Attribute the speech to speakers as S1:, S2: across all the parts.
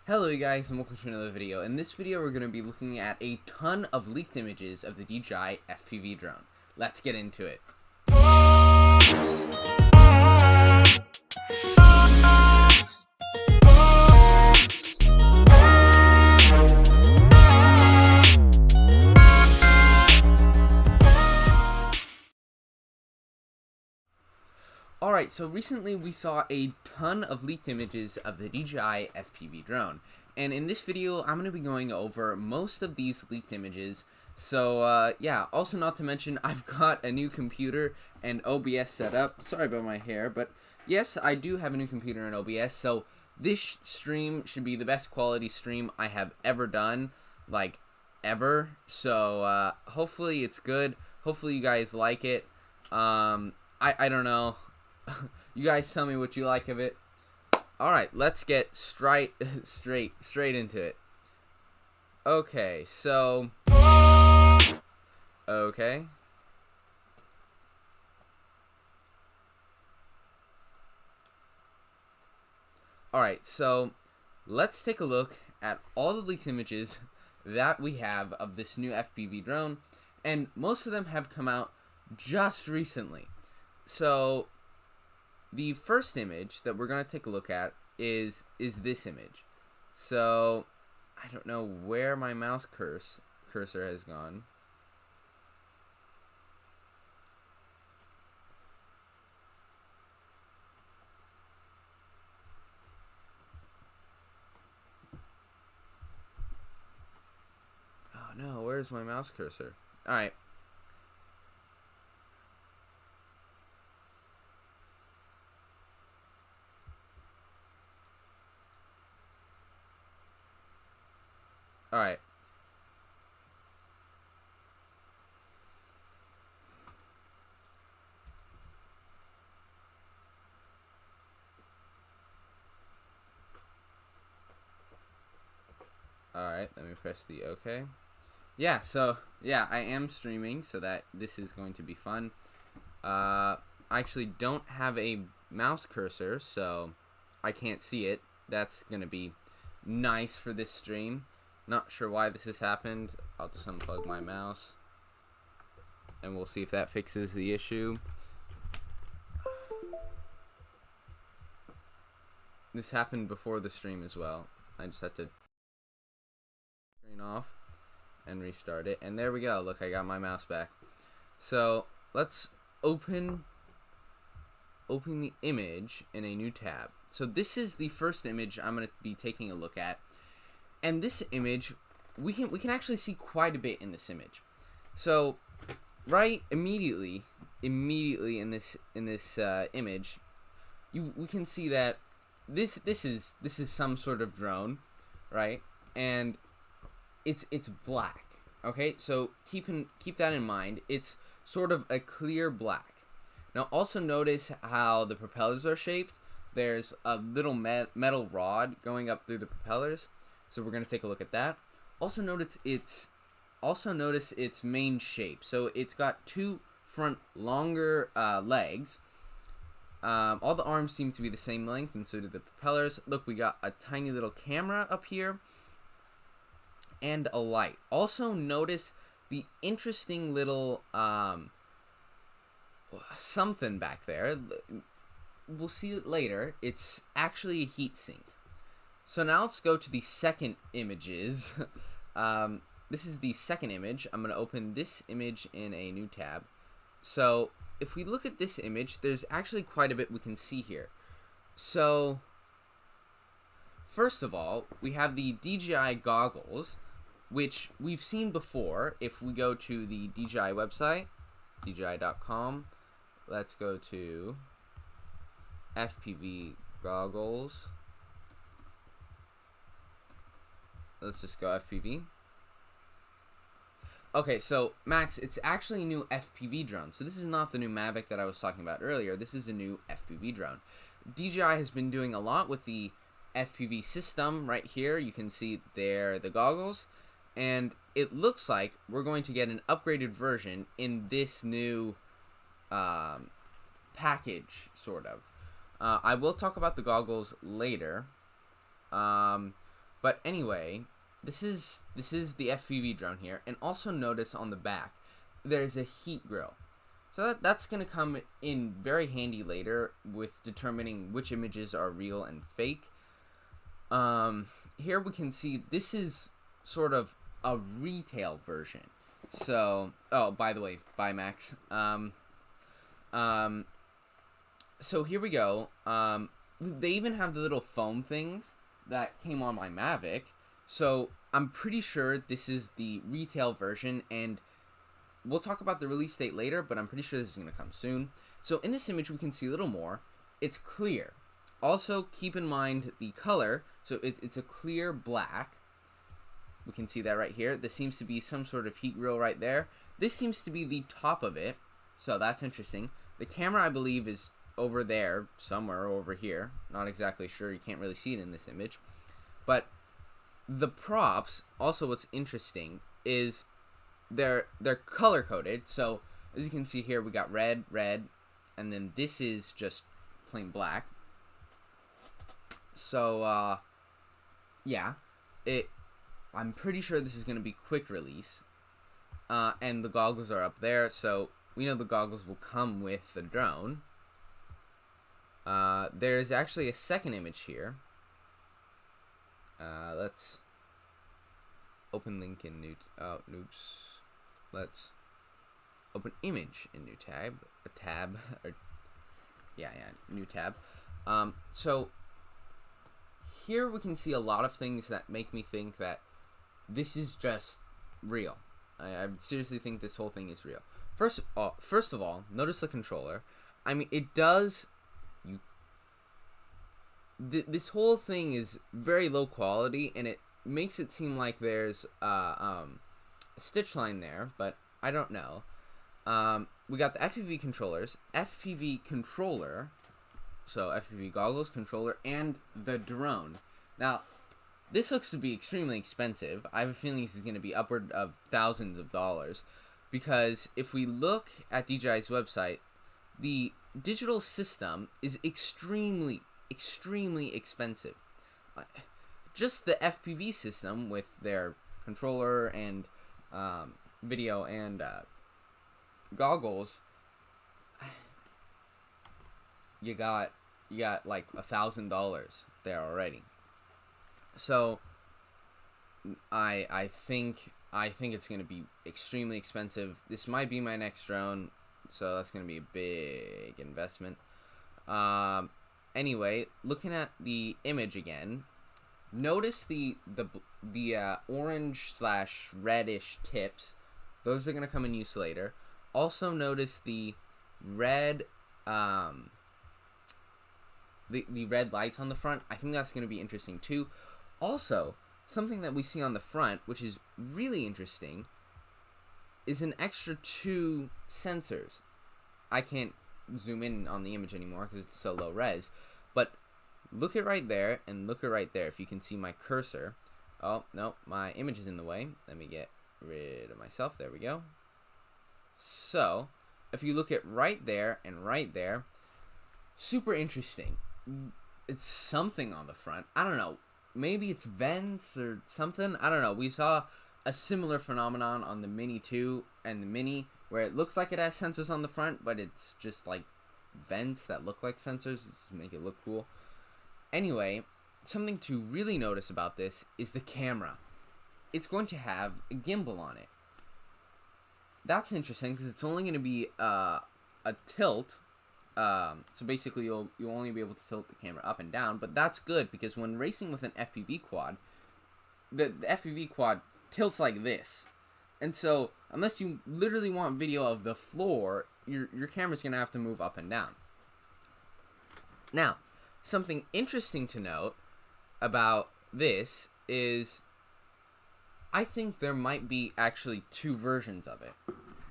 S1: Hello you guys, and welcome to another video. In this video we're going to be looking at a ton of leaked images of the DJI FPV drone. Let's get into it. Alright, so recently we saw a ton of leaked images of the DJI FPV drone, and in this video I'm going to be going over most of these leaked images. So yeah, also not to mention I've got a new computer and OBS set up. Sorry about my hair, but yes, I do have a new computer and OBS, so this stream should be the best quality stream I have ever done, like ever. So hopefully it's good, hopefully you guys like it. I don't know. You guys tell me what you like of it. Alright, let's get straight into it. Okay, so okay. Alright, so let's take a look at all the leaked images that we have of this new FPV drone, and most of them have come out just recently. So the first image that we're going to take a look at is this image. So I don't know where my mouse cursor has gone. Where's my mouse cursor? Alright. Alright. Alright, let me press the OK. Yeah, so, yeah, I am streaming, so that this is going to be fun. I actually don't have a mouse cursor, so I can't see it. That's going to be nice for this stream. Not sure why this has happened. I'll just unplug my mouse, and we'll see if that fixes the issue. This happened before the stream as well. I just had to screen off and restart it, and there we go. Look, I got my mouse back. So let's open the image in a new tab. So this is the first image I'm going to be taking a look at, and this image we can actually see quite a bit in this image. So right immediately in this image, we can see that this is some sort of drone, right? And it's black. Okay, so keep that in mind. It's sort of a clear black. Now also notice how the propellers are shaped. There's a little metal rod going up through the propellers, so we're gonna take a look at that. Also notice its main shape. So it's got two front longer legs. All the arms seem to be the same length, and so do the propellers. Look, we got a tiny little camera up here and a light. Also notice the interesting little something back there. We'll see it later. It's actually a heat sink. So now let's go to the second images. This is the second image. I'm going to open this image in a new tab. So if we look at this image, there's actually quite a bit we can see here. So first of all, we have the DJI goggles, which we've seen before. If we go to the DJI website, DJI.com, let's go to FPV goggles. Let's just go FPV. Okay, so Max, it's actually a new FPV drone. So this is not the new Mavic that I was talking about earlier. This is a new FPV drone. DJI has been doing a lot with the FPV system. Right here, you can see there the goggles. And it looks like we're going to get an upgraded version in this new package, sort of. I will talk about the goggles later. But anyway, this is the FPV drone here, and also notice on the back there's a heat grill. So that's going to come in very handy later with determining which images are real and fake. Here we can see this is sort of a retail version. So, oh, by the way, bye Max. So here we go. They even have the little foam things that came on my Mavic. So I'm pretty sure this is the retail version, and we'll talk about the release date later, but I'm pretty sure this is going to come soon. So in this image we can see a little more. It's clear. Also keep in mind the color. So it's a clear black. We can see that right here. This seems to be some sort of heat grill right there. This seems to be the top of it, so that's interesting. The camera, I believe, is over there somewhere, over here. Not exactly sure. You can't really see it in this image. But the props, also what's interesting is they're color coded. So as you can see here, we got red, and then this is just plain black. So yeah, I'm pretty sure this is going to be quick release. And the goggles are up there, so we know the goggles will come with the drone. There's actually a second image here. Let's open link in new. Oh, oops. Let's open image in new tab. A tab. Or, yeah, new tab. So here we can see a lot of things that make me think that this is just real. I seriously think this whole thing is real. First of all, notice the controller. I mean, it does. This whole thing is very low quality, and it makes it seem like there's a stitch line there, but I don't know. We got the FPV controllers, FPV controller, so FPV goggles, controller, and the drone. Now, this looks to be extremely expensive. I have a feeling this is going to be upward of thousands of dollars, because if we look at DJI's website, the digital system is extremely expensive. Just the FPV system with their controller and video and goggles, you got like $1,000 there already. So I think it's gonna be extremely expensive. This might be my next drone, so that's gonna be a big investment. Anyway, looking at the image again, notice the orange / reddish tips. Those are gonna come in use later. Also notice the red the red lights on the front. I think that's gonna be interesting too. Also, something that we see on the front, which is really interesting, is an extra 2 sensors. I can't zoom in on the image anymore because it's so low res, but look at right there and look at right there. If you can see my cursor. Oh no, my image is in the way. Let me get rid of myself. There we go. So if you look at right there and right there, super interesting. It's something on the front. I don't know, maybe it's vents or something. I don't know. We saw a similar phenomenon on the Mini 2 and the Mini, where it looks like it has sensors on the front, but it's just like vents that look like sensors to make it look cool. Anyway, something to really notice about this is the camera. It's going to have a gimbal on it. That's interesting because it's only going to be a tilt. So basically you'll only be able to tilt the camera up and down, but that's good because when racing with an FPV quad, the FPV quad tilts like this. And so, unless you literally want video of the floor, your camera's going to have to move up and down. Now, something interesting to note about this is I think there might be actually 2 versions of it.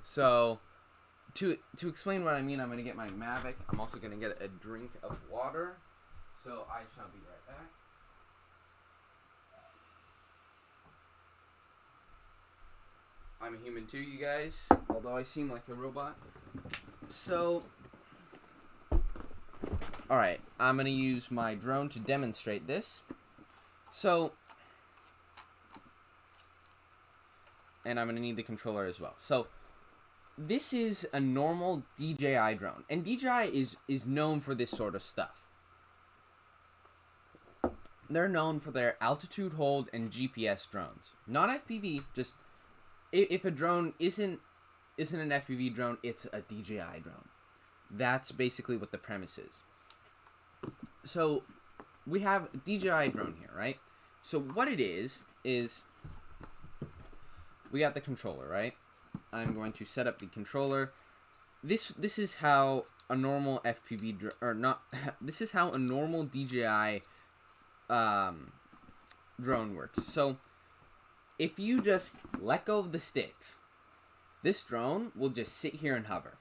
S1: So, to explain what I mean, I'm going to get my Mavic. I'm also going to get a drink of water. So, I shall be right back. I'm a human too, you guys, although I seem like a robot. So, alright, I'm going to use my drone to demonstrate this. So, and I'm going to need the controller as well. So, this is a normal DJI drone, and DJI is known for this sort of stuff. They're known for their altitude hold and GPS drones. Not FPV, just if a drone isn't an FPV drone, it's a DJI drone. That's basically what the premise is. So we have a DJI drone here, right? So what it is we got the controller, right? I'm going to set up the controller. This is how a normal FPV this is how a normal DJI drone works. So if you just let go of the sticks, this drone will just sit here and hover.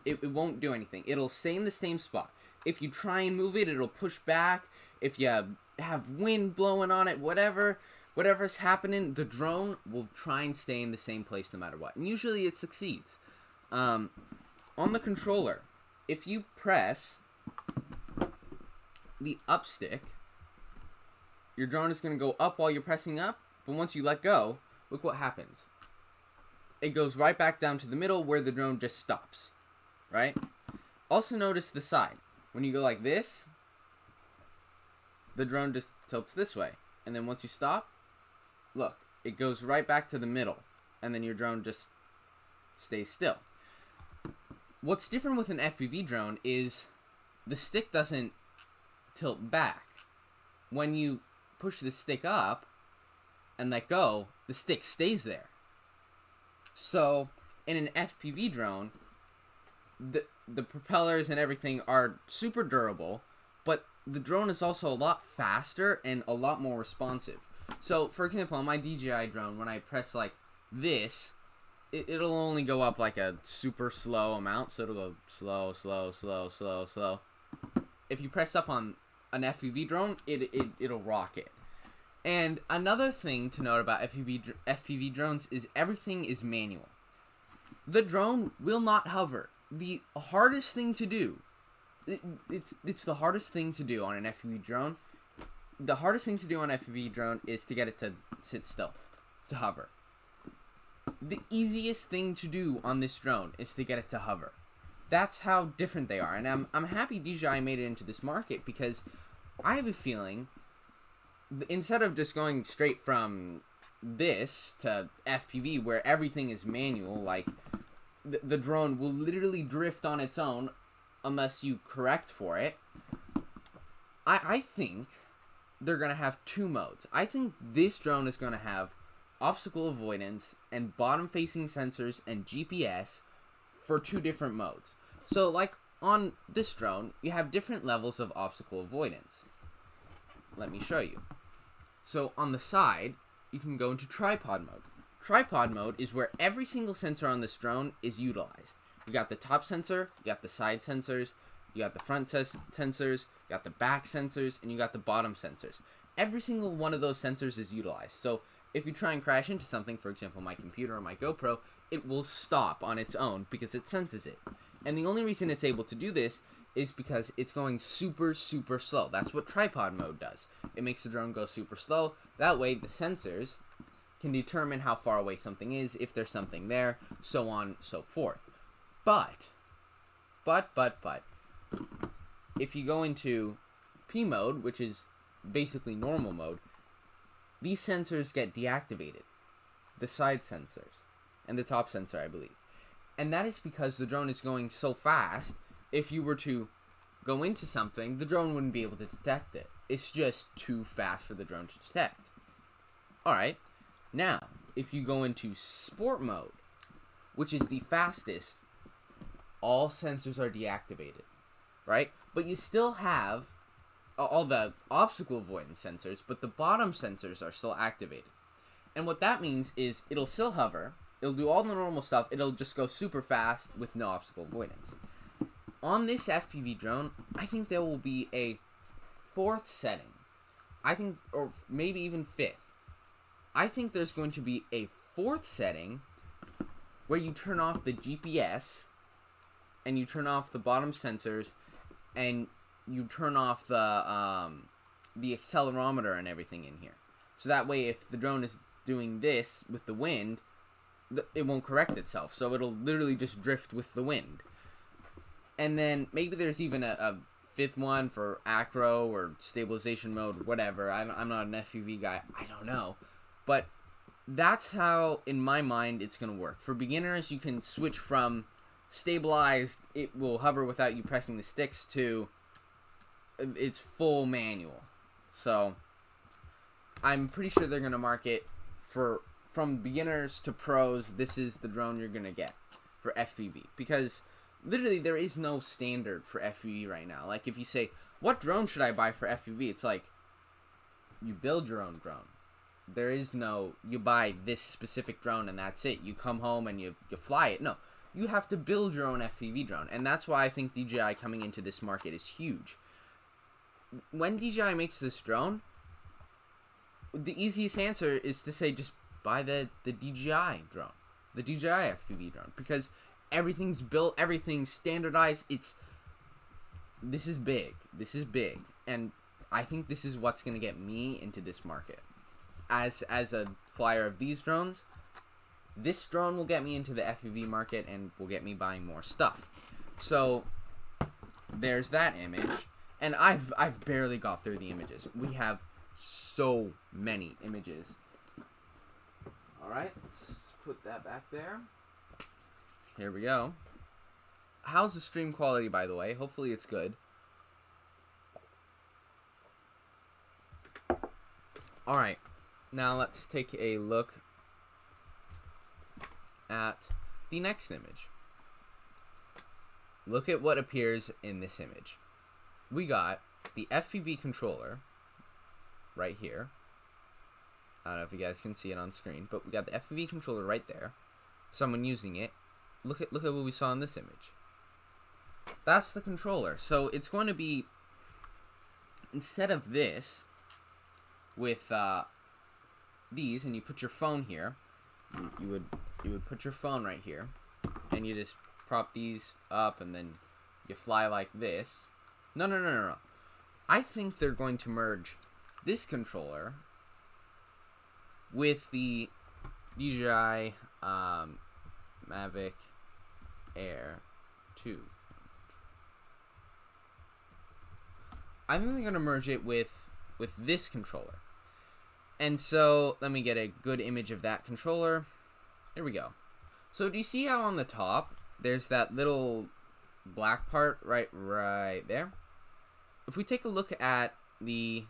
S1: It won't do anything. It'll stay in the same spot. If you try and move it, it'll push back. If you have wind blowing on it, whatever's happening, the drone will try and stay in the same place no matter what. And usually it succeeds. On the controller, if you press the up stick, your drone is going to go up while you're pressing up. But once you let go, look what happens. It goes right back down to the middle where the drone just stops. Right? Also notice the side. When you go like this, the drone just tilts this way. And then once you stop, look, it goes right back to the middle. And then your drone just stays still. What's different with an FPV drone is the stick doesn't tilt back. When you push the stick up and let go, the stick stays there. So in an FPV drone, the propellers and everything are super durable, but the drone is also a lot faster and a lot more responsive. So for example, on my DJI drone, when I press like this, it'll only go up like a super slow amount, so it'll go slow, slow, slow, slow, slow. If you press up on an FPV drone, it'll rocket. And another thing to note about FPV drones is everything is manual. The drone will not hover. The hardest thing to do, it's the hardest thing to do on an FPV drone. The hardest thing to do on an FPV drone is to get it to sit still, to hover. The easiest thing to do on this drone is to get it to hover. That's how different they are. And I'm happy DJI made it into this market, because I have a feeling, instead of just going straight from this to FPV where everything is manual, like the drone will literally drift on its own unless you correct for it, I think they're going to have two modes. I think this drone is going to have obstacle avoidance and bottom facing sensors and GPS for two different modes. So like on this drone, you have different levels of obstacle avoidance. Let me show you. So on the side, you can go into tripod mode. Tripod mode is where every single sensor on this drone is utilized. You got the top sensor, you got the side sensors, you got the front sensors, you got the back sensors, and you got the bottom sensors. Every single one of those sensors is utilized. So if you try and crash into something, for example my computer or my GoPro, it will stop on its own because it senses it. And the only reason it's able to do this is because it's going super, super slow. That's what tripod mode does. It makes the drone go super slow. That way the sensors can determine how far away something is, if there's something there, so on and so forth. But, if you go into P mode, which is basically normal mode, these sensors get deactivated. The side sensors and the top sensor, I believe. And that is because the drone is going so fast, if you were to go into something, the drone wouldn't be able to detect it. It's just too fast for the drone to detect. Alright, now, if you go into sport mode, which is the fastest, all sensors are deactivated, right? But you still have all the obstacle avoidance sensors, but the bottom sensors are still activated. And what that means is it'll still hover, it'll do all the normal stuff, it'll just go super fast with no obstacle avoidance. On this FPV drone, I think there will be a fourth setting. I think, or maybe even fifth. I think there's going to be a fourth setting where you turn off the GPS and you turn off the bottom sensors and you turn off the accelerometer and everything in here. So that way, if the drone is doing this with the wind, it won't correct itself. So it'll literally just drift with the wind. And then maybe there's even a fifth one for acro or stabilization mode, whatever. I'm not an FPV guy. I don't know. But that's how, in my mind, it's going to work. For beginners, you can switch from stabilized, it will hover without you pressing the sticks, to it's full manual. So I'm pretty sure they're going to market from beginners to pros. This is the drone you're going to get for FPV, because literally there is no standard for FPV right now. Like if you say, what drone should I buy for FPV? It's like, you build your own drone. There is no, you buy this specific drone and that's it. You come home and you fly it. No, you have to build your own FPV drone. And that's why I think DJI coming into this market is huge. When DJI makes this drone, the easiest answer is to say just buy the DJI drone. The DJI FPV drone. Because everything's built, everything's standardized. This is big. This is big. And I think this is what's going to get me into this market. As a flyer of these drones, this drone will get me into the FPV market and will get me buying more stuff. So there's that image, and I've barely got through the images. We have so many images. All right, let's put that back there. Here we go. How's the stream quality, by the way? Hopefully it's good. All right. Now let's take a look at at the next image. Look at what appears in this image. We got the FPV controller right here. I don't know if you guys can see it on screen, but we got the FPV controller right there. Someone using it. Look at what we saw in this image. That's the controller. So it's going to be, instead of this with these, and you put your phone here, you would put your phone right here, and you just prop these up, and then you fly like this. No. I think they're going to merge this controller with the DJI Mavic Air 2. I think they're going to merge it with this controller. And so, let me get a good image of that controller. Here we go. So, do you see how on the top, there's that little black part right there? If we take a look at the...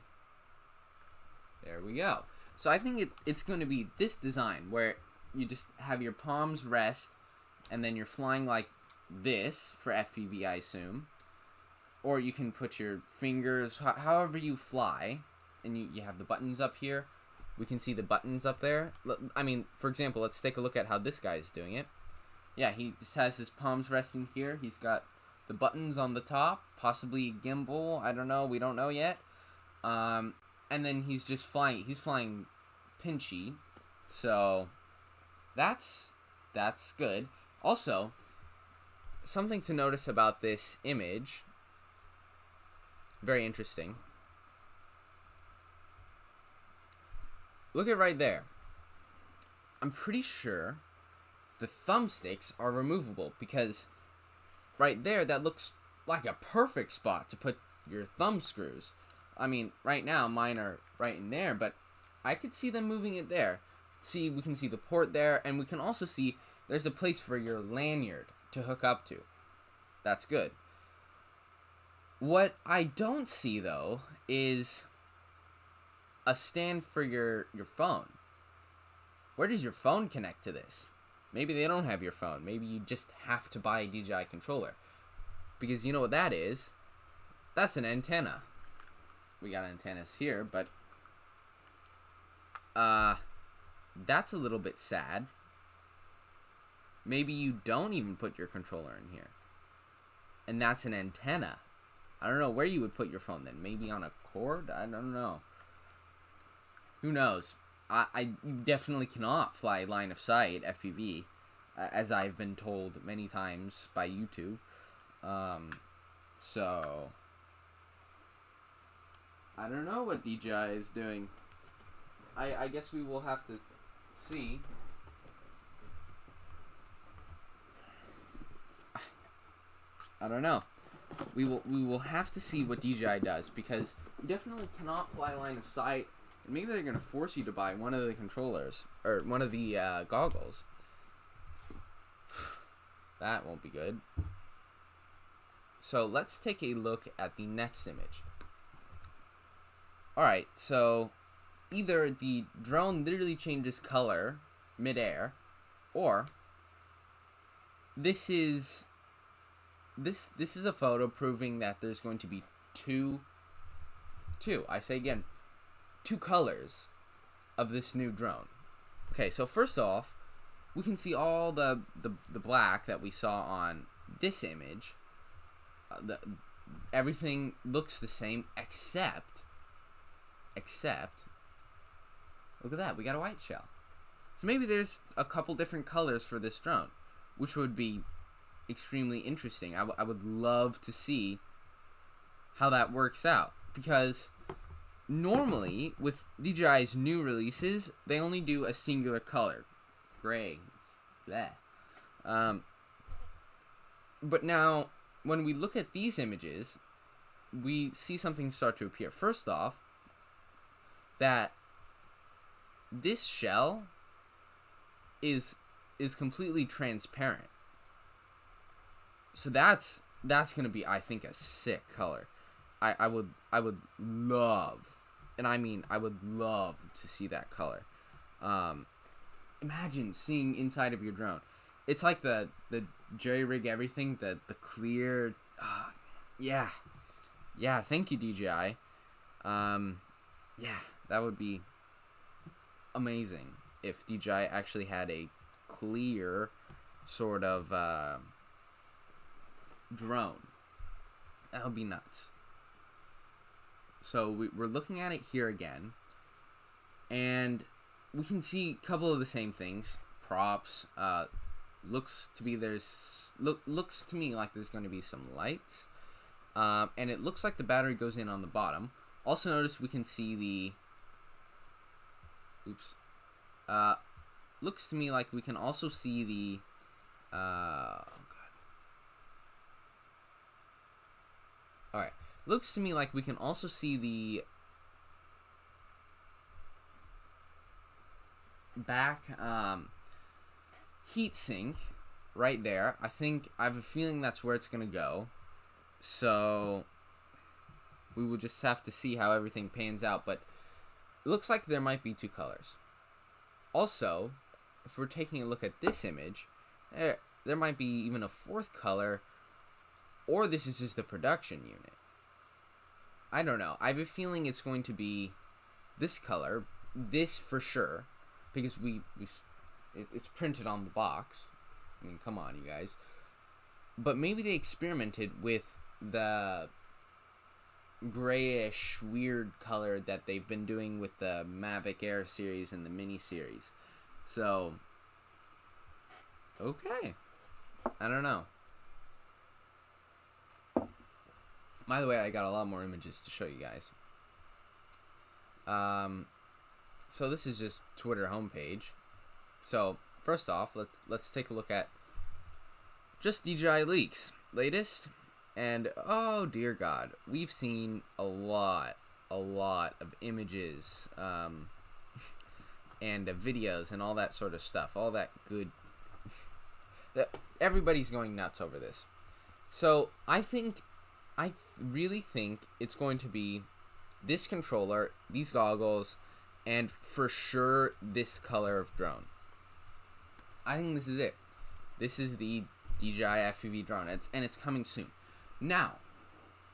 S1: There we go. So, I think it's going to be this design, where you just have your palms rest, and then you're flying like this for FPV, I assume. Or you can put your fingers, however you fly, and you have the buttons up here. We can see the buttons up there. I mean, for example, let's take a look at how this guy is doing it. Yeah, he just has his palms resting here. He's got the buttons on the top, possibly gimbal. I don't know. We don't know yet. And then he's just flying. He's flying pinchy. So that's good. Also, something to notice about this image. Very interesting. Look at right there. I'm pretty sure the thumbsticks are removable, because right there, that looks like a perfect spot to put your thumb screws. I mean, right now, mine are right in there, but I could see them moving it there. See, we can see the port there, and we can also see there's a place for your lanyard to hook up to. That's good. What I don't see, though, is a stand for your phone. Where does your phone connect to this? Maybe they don't have your phone. Maybe you just have to buy a DJI controller. Because you know what that is? That's an antenna. We got antennas here, but that's a little bit sad. Maybe you don't even put your controller in here. And that's an antenna. I don't know where you would put your phone then. Maybe on a cord? I don't know. Who knows? I definitely cannot fly line of sight FPV, as I've been told many times by YouTube. So I don't know what DJI is doing. I guess we will have to see. I don't know. We will have to see what DJI does, because you definitely cannot fly line of sight. And maybe they're gonna force you to buy one of the controllers or one of the goggles. That won't be good. So let's take a look at the next image. Alright, so either the drone literally changes color midair, or this is a photo proving that there's going to be two colors of this new drone. Okay, so first off, we can see all the black that we saw on this image. Everything looks the same except look at that, we got a white shell. So maybe there's a couple different colors for this drone, which would be extremely interesting. I would love to see how that works out, because normally with DJI's new releases, they only do a singular color, gray. Bleh. But now when we look at these images, we see something start to appear. First off, that this shell is completely transparent. So that's gonna be, I think, a sick color. I would love, and I mean I would love to see that color. Imagine seeing inside of your drone. it's like the jerry rig everything, the clear. Yeah, yeah. Thank you, DJI. Yeah, that would be amazing if DJI actually had a clear sort of drone. That would be nuts. So we're looking at it here again, and we can see a couple of the same things. Props. Looks to me like there's going to be some lights, and it looks like the battery goes in on the bottom. Also, notice we can see the. Oops. Looks to me like we can also see the. Oh God. All right. Looks to me like we can also see the back heat sink right there. I have a feeling that's where it's gonna go. So we will just have to see how everything pans out. But it looks like there might be two colors. Also, if we're taking a look at this image, there might be even a fourth color, or this is just the production unit. I don't know. I have a feeling it's going to be this color, this for sure, because it's printed on the box. I mean, come on, you guys. But maybe they experimented with the grayish, weird color that they've been doing with the Mavic Air series and the Mini series. So, okay. I don't know. By the way, I got a lot more images to show you guys. So this is just Twitter homepage. So first off, let's take a look at just DJI leaks, latest, and oh dear God, we've seen a lot of images, and videos and all that sort of stuff, all that good. Everybody's going nuts over this. So I really think it's going to be this controller, these goggles, and for sure this color of drone. I think this is it. This is the DJI FPV drone, and it's coming soon. Now.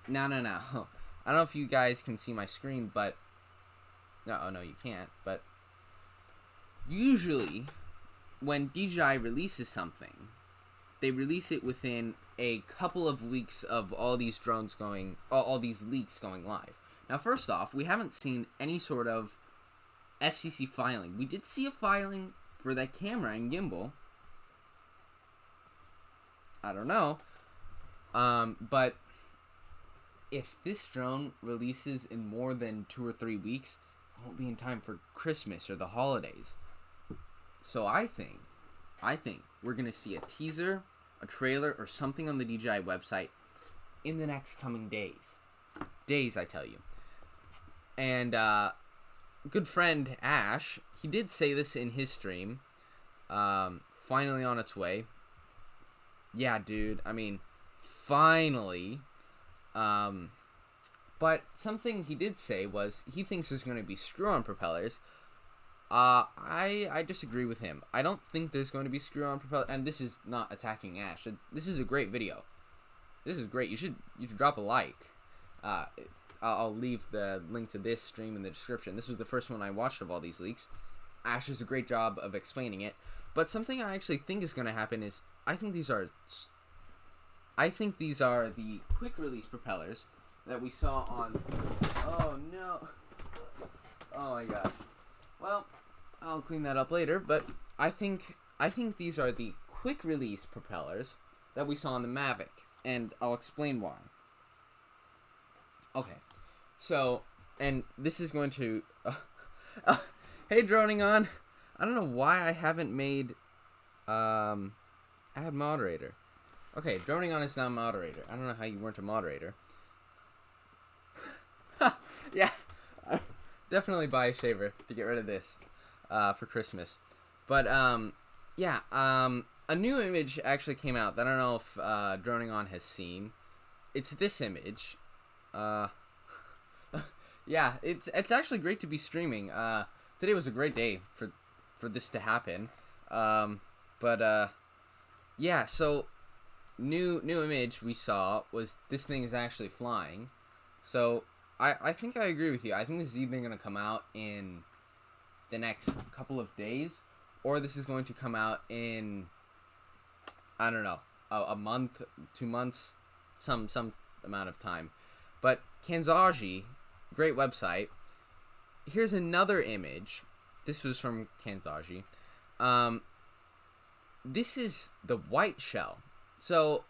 S1: I don't know if you guys can see my screen, but no, you can't. But usually, when DJI releases something, they release it within a couple of weeks of all these drones going, all these leaks going live. Now, first off, we haven't seen any sort of FCC filing. We did see a filing for that camera and gimbal. I don't know. But if this drone releases in more than 2 or 3 weeks, it won't be in time for Christmas or the holidays. So I think we're going to see a teaser, a trailer, or something on the DJI website in the next coming days. Days, I tell you. And good friend Ash, he did say this in his stream. Finally on its way. Yeah, dude. I mean, finally. But something he did say was he thinks there's going to be screw-on propellers. I disagree with him. I don't think there's going to be screw-on propellers. And this is not attacking Ash. This is a great video. This is great. You should drop a like. I'll leave the link to this stream in the description. This was the first one I watched of all these leaks. Ash does a great job of explaining it. But something I actually think is going to happen is I think these are the quick release propellers that we saw on. Oh no! Oh my gosh. Well, I'll clean that up later. But I think these are the quick release propellers that we saw on the Mavic, and I'll explain why. Okay, so and this is going to. Hey, droning on. I don't know why I haven't made add moderator. Okay, droning on is now moderator. I don't know how you weren't a moderator. Yeah, definitely buy a shaver to get rid of this for Christmas. But yeah, a new image actually came out that I don't know if droning on has seen. It's this image. Yeah, it's actually great to be streaming. Today was a great day for this to happen. But Yeah, so new image we saw was this thing is actually flying. So I think I agree with you. I think this is either going to come out in the next couple of days, or this is going to come out in, I don't know, a month, 2 months, some amount of time. But Kanzaji, great website. Here's another image. This was from Kanzaji. This is the white shell. So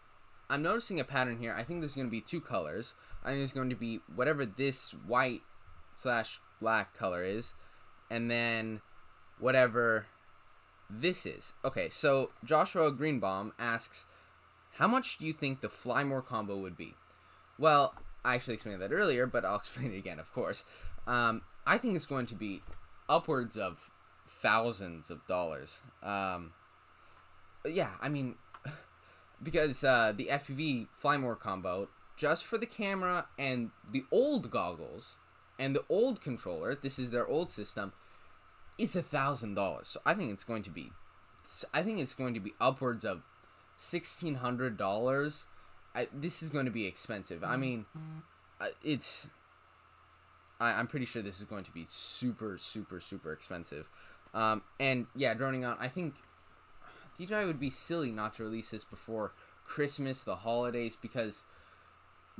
S1: I'm noticing a pattern here. I think there's going to be two colors. I think there's going to be whatever this white slash black color is, and then whatever this is. Okay, so Joshua Greenbaum asks, how much do you think the Fly More combo would be? Well, I actually explained that earlier, but I'll explain it again, of course. I think it's going to be upwards of thousands of dollars. Yeah, I mean, because the FPV Fly More combo, just for the camera and the old goggles and the old controller, this is their old system, it's $1,000. So I think it's going to be upwards of $1,600. This is going to be expensive. I mean, I'm pretty sure this is going to be super, super, super expensive. And yeah, droning on, I think DJI would be silly not to release this before Christmas, the holidays, because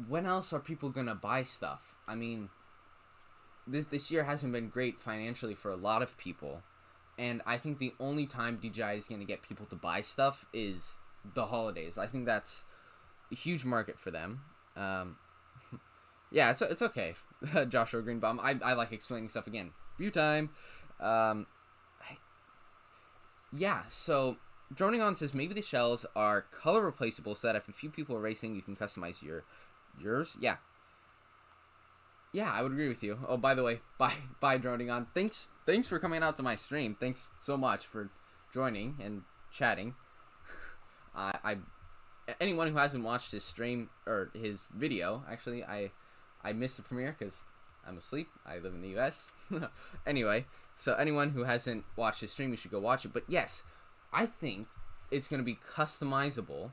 S1: when else are people gonna buy stuff? I mean, this year hasn't been great financially for a lot of people, and I think the only time DJI is gonna get people to buy stuff is the holidays. I think that's a huge market for them. Yeah, it's okay. Joshua Greenbaum. I like explaining stuff again. View time. Yeah, so Droning On says maybe the shells are color replaceable so that if a few people are racing, you can customize yours. Yeah. Yeah, I would agree with you. Oh, by the way, bye Droning On. Thanks for coming out to my stream. Thanks so much for joining and chatting. Anyone who hasn't watched his stream or his video, actually, I missed the premiere because I'm asleep. I live in the U.S. Anyway, so anyone who hasn't watched his stream, you should go watch it. But yes, I think it's going to be customizable,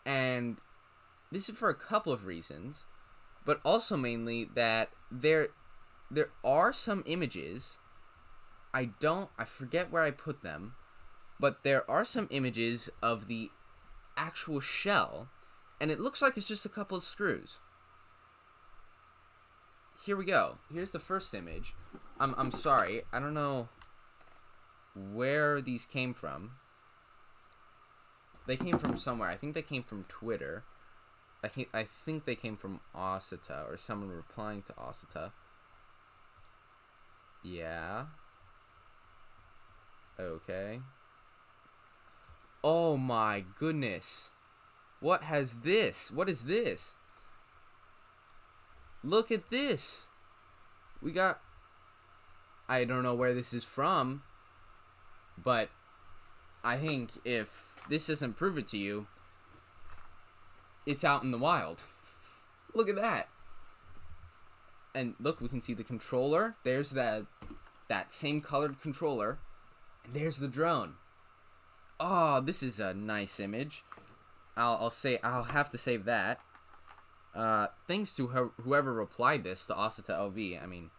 S1: and this is for a couple of reasons, but also mainly that there are some images. I forget where I put them, but there are some images of the actual shell, and it looks like it's just a couple of screws. Here we go. Here's the first image. I'm sorry, I don't know where these came from. They came from somewhere. I think they came from Twitter. I think they came from Osita, or someone replying to Osita. Yeah. Okay. Oh my goodness. What is this? Look at this. We got, I don't know where this is from, but I think if this doesn't prove it to you, it's out in the wild. Look at that. And look, we can see the controller. There's that same colored controller. And there's the drone. Oh, this is a nice image. I'll have to save that. Thanks to whoever replied this to Osita LV. I mean,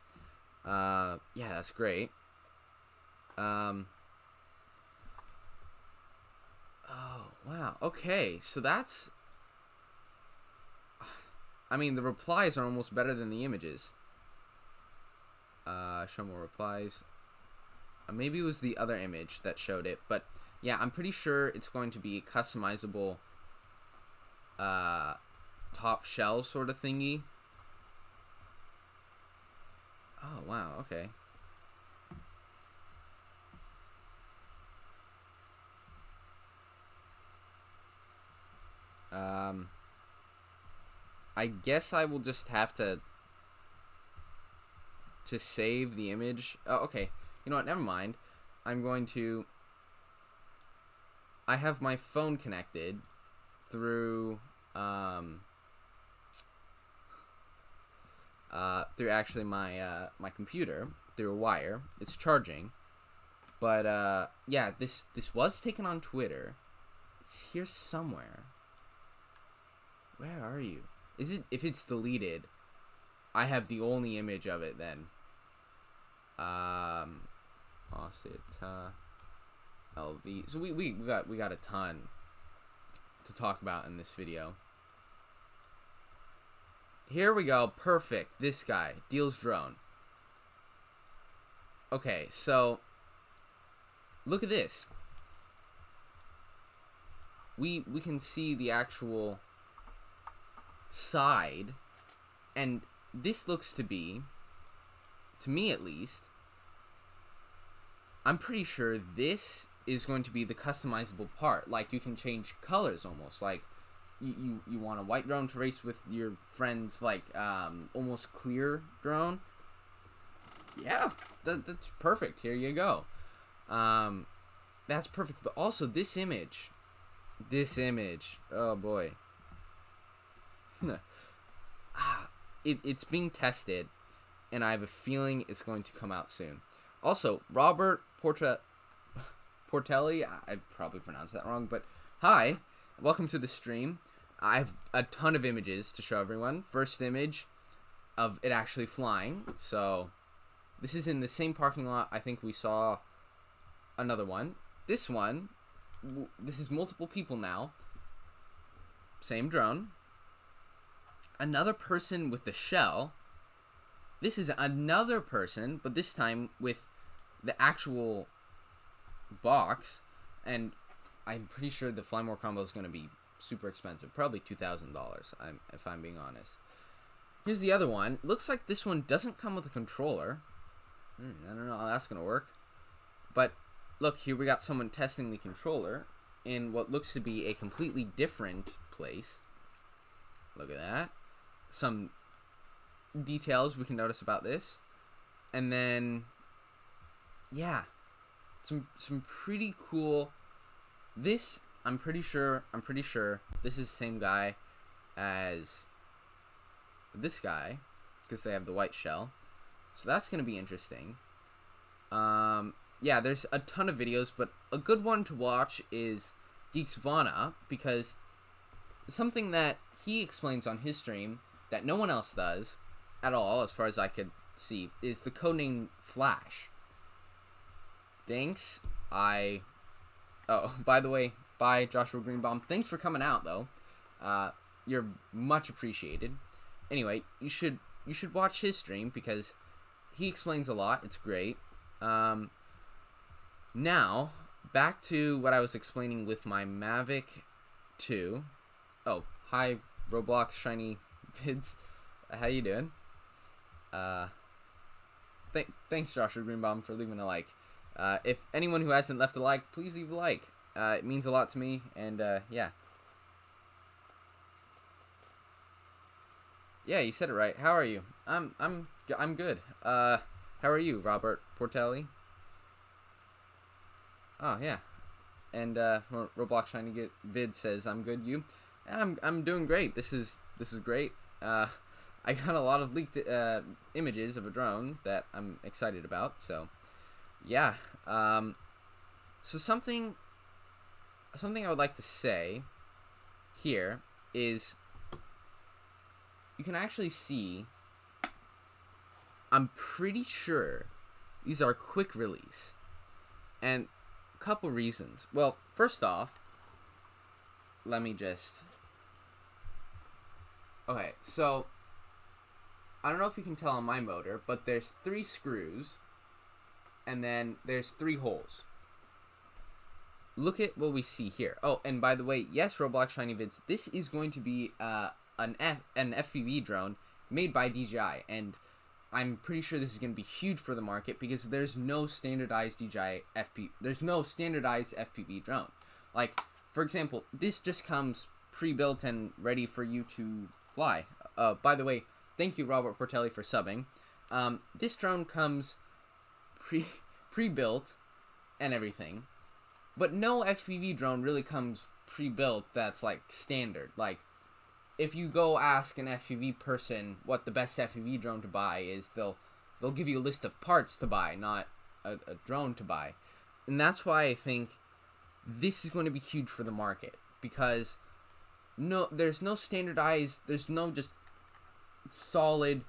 S1: yeah, that's great. Oh, wow. Okay, so that's, I mean, the replies are almost better than the images. Show more replies. Maybe it was the other image that showed it, but yeah, I'm pretty sure it's going to be a customizable top shell sort of thingy. Oh, wow, okay. I guess I will just have to save the image. Oh, okay. You know what? Never mind. I'm going to, I have my phone connected through through actually my my computer through a wire. It's charging, but yeah, this was taken on Twitter, It's here somewhere. Where are you? Is it? If it's deleted, I have the only image of it then. Lost it. LV. So we got a ton to talk about in this video. Here we go. Perfect. This guy deals drone. Okay, so look at this. We can see the actual side, and this looks to be, to me at least, I'm pretty sure this is going to be the customizable part. Like, you can change colors almost. Like, you want a white drone to race with your friend's, like, almost clear drone. Yeah, that's perfect. Here you go. That's perfect. But also, this image. Oh, boy. It's being tested, and I have a feeling it's going to come out soon. Also, Robert Portelli, I probably pronounced that wrong, but hi, welcome to the stream. I have a ton of images to show everyone. First image of it actually flying. So this is in the same parking lot. I think we saw another one. This one, this is multiple people now. Same drone. Another person with the shell. This is another person, but this time with the actual box. And I'm pretty sure the Fly More combo is going to be super expensive. Probably $2,000, if I'm being honest. Here's the other one. Looks like this one doesn't come with a controller. I don't know how that's going to work. But look, here we got someone testing the controller in what looks to be a completely different place. Look at that. Some details we can notice about this. And then, yeah, some pretty cool. This, I'm pretty sure this is the same guy as this guy, because they have the white shell. So that's going to be interesting. Yeah, there's a ton of videos, but a good one to watch is Geeks Vana, because something that he explains on his stream that no one else does at all, as far as I could see, is the codename Flash. Thanks. Oh, by the way, bye, Joshua Greenbaum. Thanks for coming out, though. You're much appreciated. Anyway, you should watch his stream, because he explains a lot. It's great. Now, back to what I was explaining with my Mavic 2. Oh, hi, Roblox Shiny Vids. How you doing? Thanks, Joshua Greenbaum, for leaving a like. If anyone who hasn't left a like, please leave a like. It means a lot to me, and yeah. Yeah, you said it right. How are you? I'm good. How are you, Robert Portelli? Oh yeah. And Roblox Shiny Vid says I'm good. You? I'm doing great. This is great. I got a lot of leaked images of a drone that I'm excited about. So yeah. So something I would like to say here is, you can actually see, I'm pretty sure these are quick release, and a couple reasons. Well, first off, let me just, okay, so I don't know if you can tell on my motor, but there's 3 screws, and then there's 3 holes. Look at what we see here. Oh, and by the way, yes, Roblox Shiny Vids, this is going to be an FPV drone made by DJI, and I'm pretty sure this is going to be huge for the market, because there's no standardized there's no standardized FPV drone. Like, for example, this just comes pre-built and ready for you to fly. By the way, thank you, Robert Portelli, for subbing. This drone comes pre-built and everything, but no FPV drone really comes pre-built that's like standard. Like, if you go ask an FPV person what the best FPV drone to buy is, they'll give you a list of parts to buy, not a drone to buy. And that's why I think this is going to be huge for the market, because there's no standardized, there's no just solid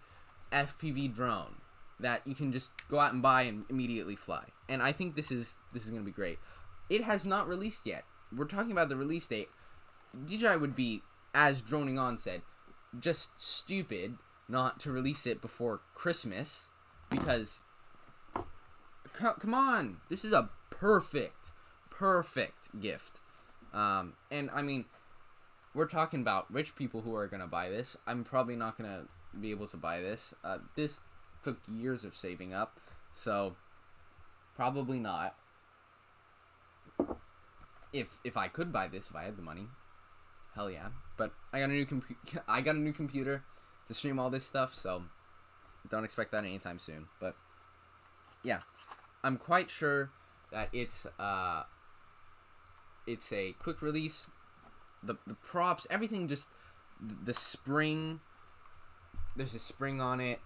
S1: FPV drone that you can just go out and buy and immediately fly. And I think this is going to be great. It has not released yet. We're talking about the release date. DJI would be, as Droning On said, just stupid not to release it before Christmas, because come on, this is a perfect gift. And I mean, we're talking about rich people who are gonna buy this. I'm probably not gonna be able to buy this. This took years of saving up, so probably not. If I could buy this, if I had the money, hell yeah. But I got a new computer to stream all this stuff, so don't expect that anytime soon. But yeah, I'm quite sure that it's a quick release. The props, everything, just the spring. There's a spring on it.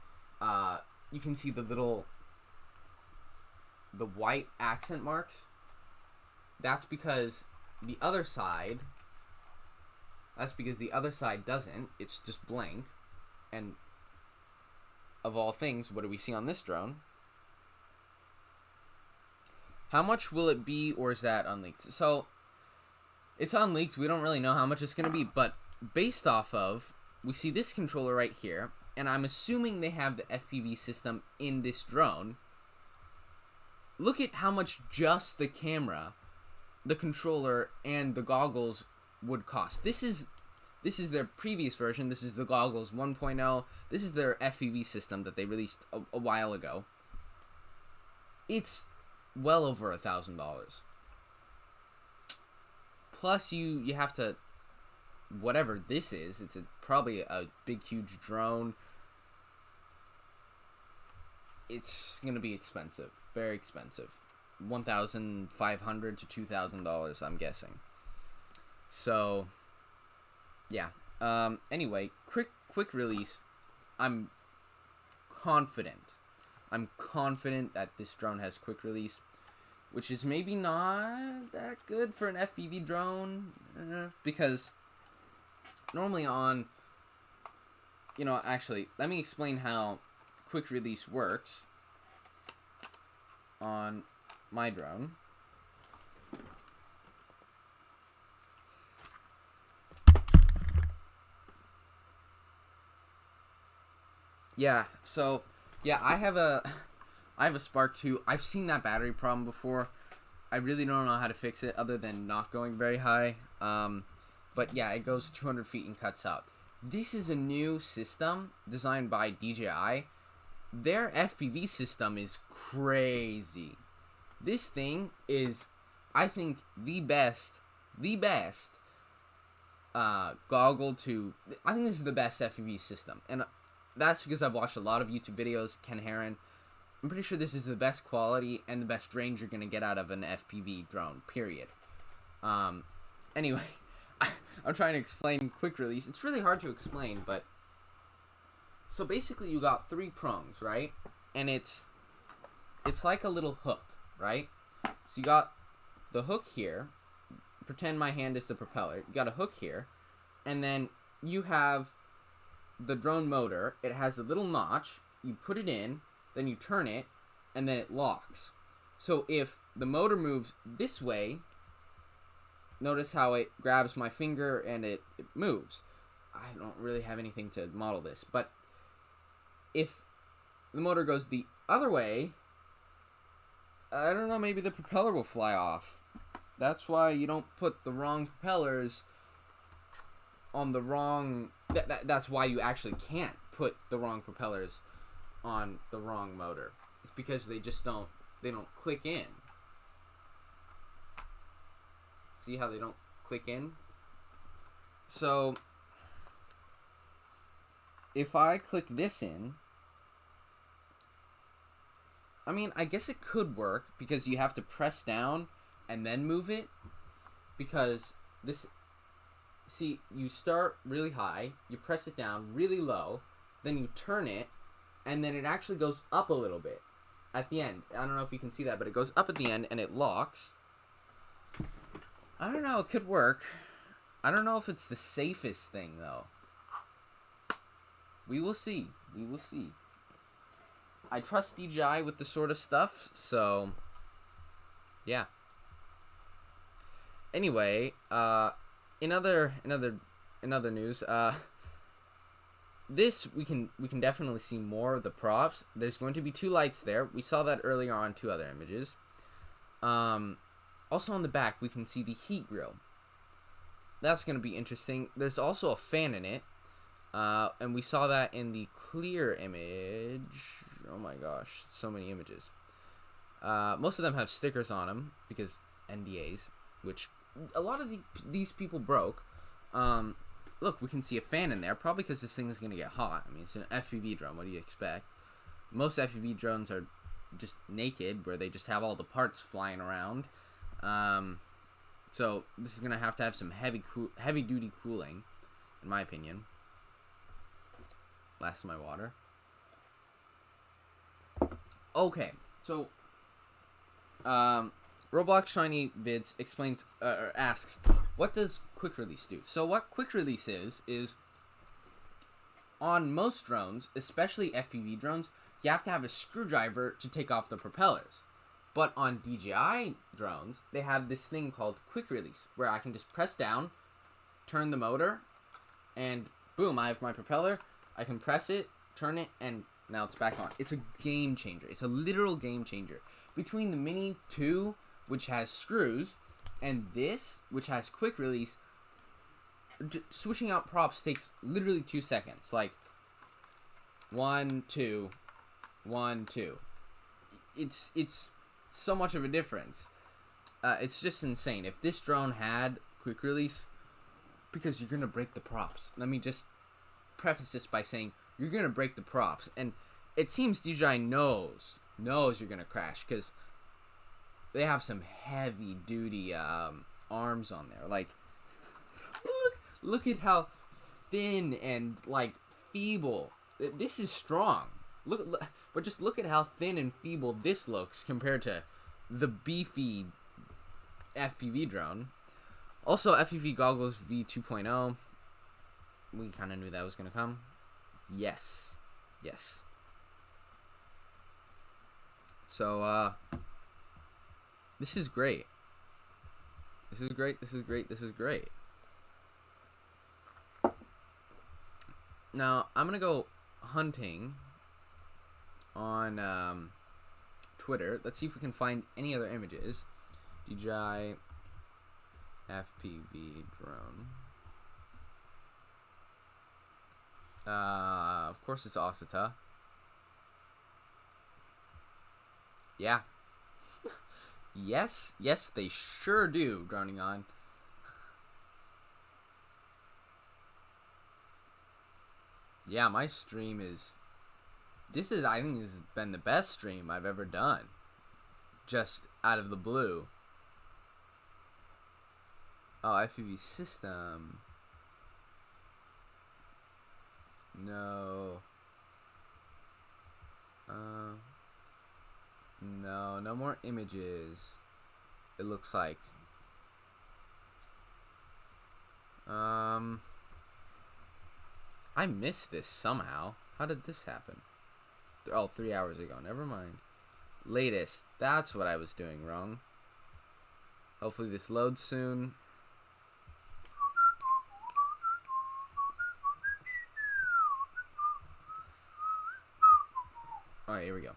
S1: You can see the white accent marks. That's because the other side doesn't. It's just blank. And of all things, what do we see on this drone? How much will it be, or is that unleaked? So it's unleaked. We don't really know how much it's going to be, but based off of, we see this controller right here, and I'm assuming they have the FPV system in this drone. Look at how much just the camera, the controller, and the goggles would cost. This is their previous version. This is the goggles 1.0. This is their FPV system that they released a while ago. It's well over $1,000. Plus you have to, whatever this is, it's probably a big huge drone. It's gonna be expensive, very expensive, $1,500 to $2,000, I'm guessing. So yeah. Anyway, quick release. I'm confident that this drone has quick release, which is maybe not that good for an FPV drone, because normally on, actually, let me explain how quick release works on my drone. Yeah, so yeah, I have a Spark 2. I've seen that battery problem before. I really don't know how to fix it other than not going very high. But yeah, it goes 200 feet and cuts out. This is a new system designed by DJI. Their FPV system is crazy. This thing is, I think, the best goggle to. I think this is the best FPV system, and that's because I've watched a lot of YouTube videos. Ken Heron. I'm pretty sure this is the best quality and the best range you're gonna get out of an FPV drone. Period. Anyway, I'm trying to explain quick release. It's really hard to explain, but so basically you got 3 prongs, right? And it's like a little hook, right? So you got the hook here. Pretend my hand is the propeller. You got a hook here, and then you have the drone motor. It has a little notch. You put it in, then you turn it, and then it locks. So if the motor moves this way, notice how it grabs my finger and it moves. I don't really have anything to model this, but if the motor goes the other way, I don't know, maybe the propeller will fly off. That's why you don't put the wrong propellers on the wrong. That's why you actually can't put the wrong propellers on the wrong motor. It's because they just don't click in. See how they don't click in? So if I click this in, I mean, I guess it could work because you have to press down and then move it, because this, see, you start really high, you press it down really low, then you turn it, and then it actually goes up a little bit at the end. I don't know if you can see that, but it goes up at the end and it locks. I don't know. It could work. I don't know if it's the safest thing, though. We will see. We will see. I trust DJI with this sort of stuff, so yeah. Anyway, in other news, this we can definitely see more of the props. There's going to be 2 lights there. We saw that earlier on 2 other images. Also on the back we can see the heat grill. That's going to be interesting. There's also a fan in it, and we saw that in the clear image. Oh my gosh, so many images. Most of them have stickers on them because NDAs, which a lot of these people broke. Look, we can see a fan in there, probably because this thing is going to get hot. I mean, it's an FPV drone. What do you expect? Most FPV drones are just naked, where they just have all the parts flying around. So this is going to have some heavy duty cooling, in my opinion. Last of my water. Okay, so Roblox Shiny Vids explains or asks, what does quick release do? So what quick release is on most drones, especially FPV drones, you have to have a screwdriver to take off the propellers. But on DJI drones, they have this thing called quick release, where I can just press down, turn the motor, and boom, I have my propeller. I can press it, turn it, and now it's back on. It's a game changer. It's a literal game changer. Between the Mini 2, which has screws, and this, which has quick release, switching out props takes literally 2 seconds. Like, 1, 2, 1, 2. It's so much of a difference. It's just insane. If this drone had quick release, because you're going to break the props. Let me just preface this by saying you're going to break the props. And it seems DJI knows you're going to crash, because they have some heavy duty arms on there. Like, look at how thin and like feeble. This is strong. But just look at how thin and feeble this looks compared to the beefy FPV drone. Also, FPV goggles V2.0. We kind of knew that was going to come. Yes. So, this is great. This is great. Now, I'm going to go hunting on Twitter. Let's see if we can find any other images. DJI FPV drone. Of course it's Osita. Yeah. yes, they sure do, droning on. Yeah, my stream is... I think this has been the best stream I've ever done. Just out of the blue. Oh, FPV system. No. No more images. It looks like. I missed this somehow. How did this happen? Oh, 3 hours ago. Never mind. Latest. That's what I was doing wrong. Hopefully this loads soon. Alright, here we go.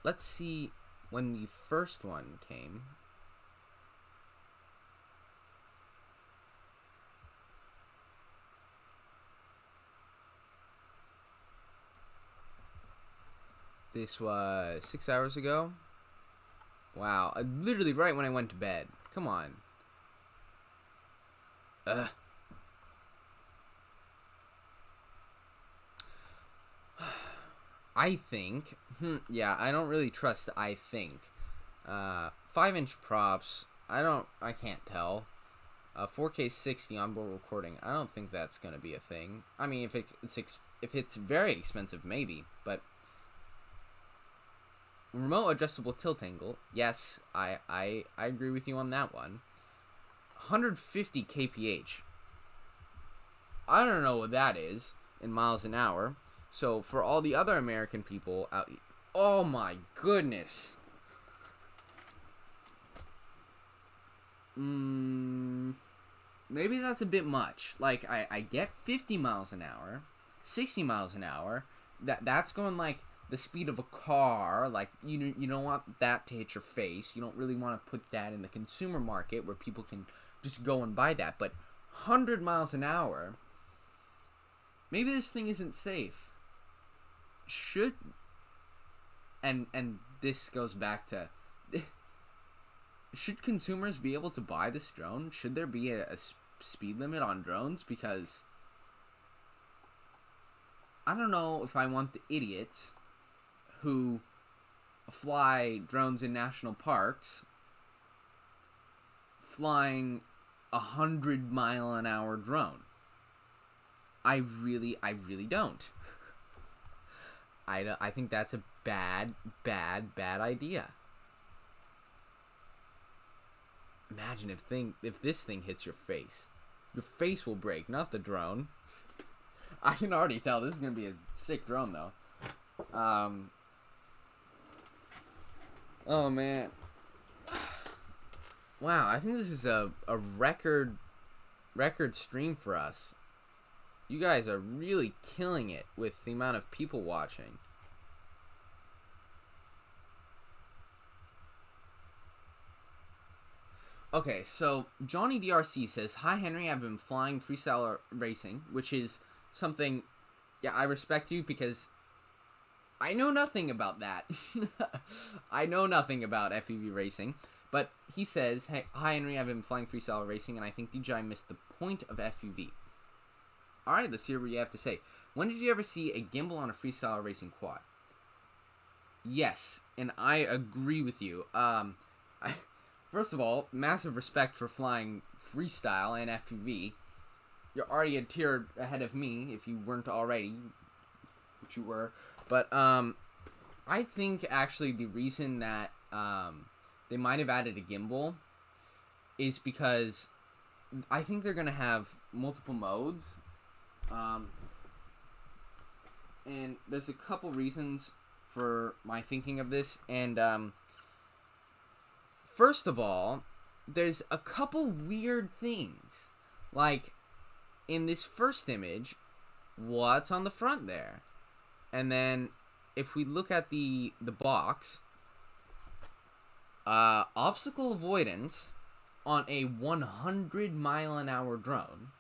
S1: Let's see when the first one came. This was 6 hours ago. Wow, literally right when I went to bed. Come on. I think, yeah, I don't really trust I think. 5-inch props, I can't tell. 4K 60 onboard recording, I don't think that's gonna be a thing. I mean, if it's very expensive, maybe, but Remote adjustable tilt angle. Yes, I agree with you on that one. 150 kph. I don't know what that is in miles an hour. So for all the other American people out, oh my goodness. Maybe that's a bit much. Like I get 50 miles an hour, 60 miles an hour. That's going like the speed of a car. Like you don't want that to hit your face. You don't really want to put that in the consumer market where people can just go and buy that. But 100 miles an hour. Maybe this thing isn't safe. Should and this goes back to, should consumers be able to buy this drone? Should there be a speed limit on drones? Because I don't know if I want the idiots who fly drones in national parks flying 100-mile-an-hour drone. I really don't. I think that's a bad idea. Imagine if this thing hits your face. Your face will break, not the drone. I can already tell this is going to be a sick drone, though. Oh, man. Wow, I think this is a record stream for us. You guys are really killing it with the amount of people watching. Okay, so Johnny DRC says, "Hi Henry, I've been flying freestyle racing," which is something, yeah, I respect you because I know nothing about that. I know nothing about FPV racing, but he says, "Hey, hi Henry, I've been flying freestyle racing, and I think DJI missed the point of FPV." All right, let's hear what you have to say. When did you ever see a gimbal on a freestyle racing quad? Yes, and I agree with you. First of all, massive respect for flying freestyle and FPV. You're already a tier ahead of me if you weren't already, which you were. But I think actually the reason that they might have added a gimbal is because I think they're gonna have multiple modes. And there's a couple reasons for my thinking of this, and first of all, there's a couple weird things. Like, in this first image, what's on the front there? And then, if we look at the box, obstacle avoidance on a 100-mile-an-hour drone.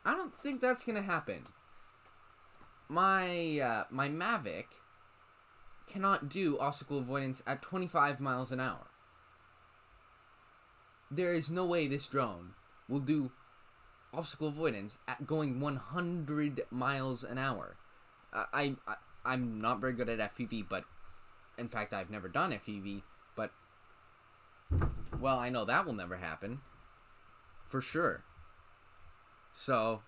S1: I don't think that's gonna happen. My Mavic cannot do obstacle avoidance at 25 miles an hour. There is no way this drone will do obstacle avoidance at going 100 miles an hour. I'm not very good at FPV, but in fact I've never done FPV, but well, I know that will never happen for sure. So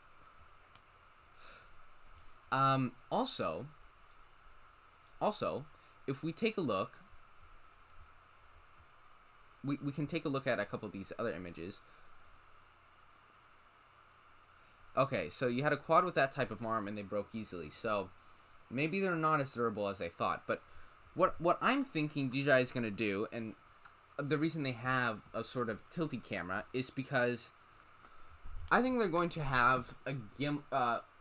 S1: also if we take a look, we can take a look at a couple of these other images. Okay, so you had a quad with that type of arm and they broke easily, so maybe they're not as durable as I thought. But what I'm thinking DJI is going to do, and the reason they have a sort of tilty camera, is because I think they're going to have a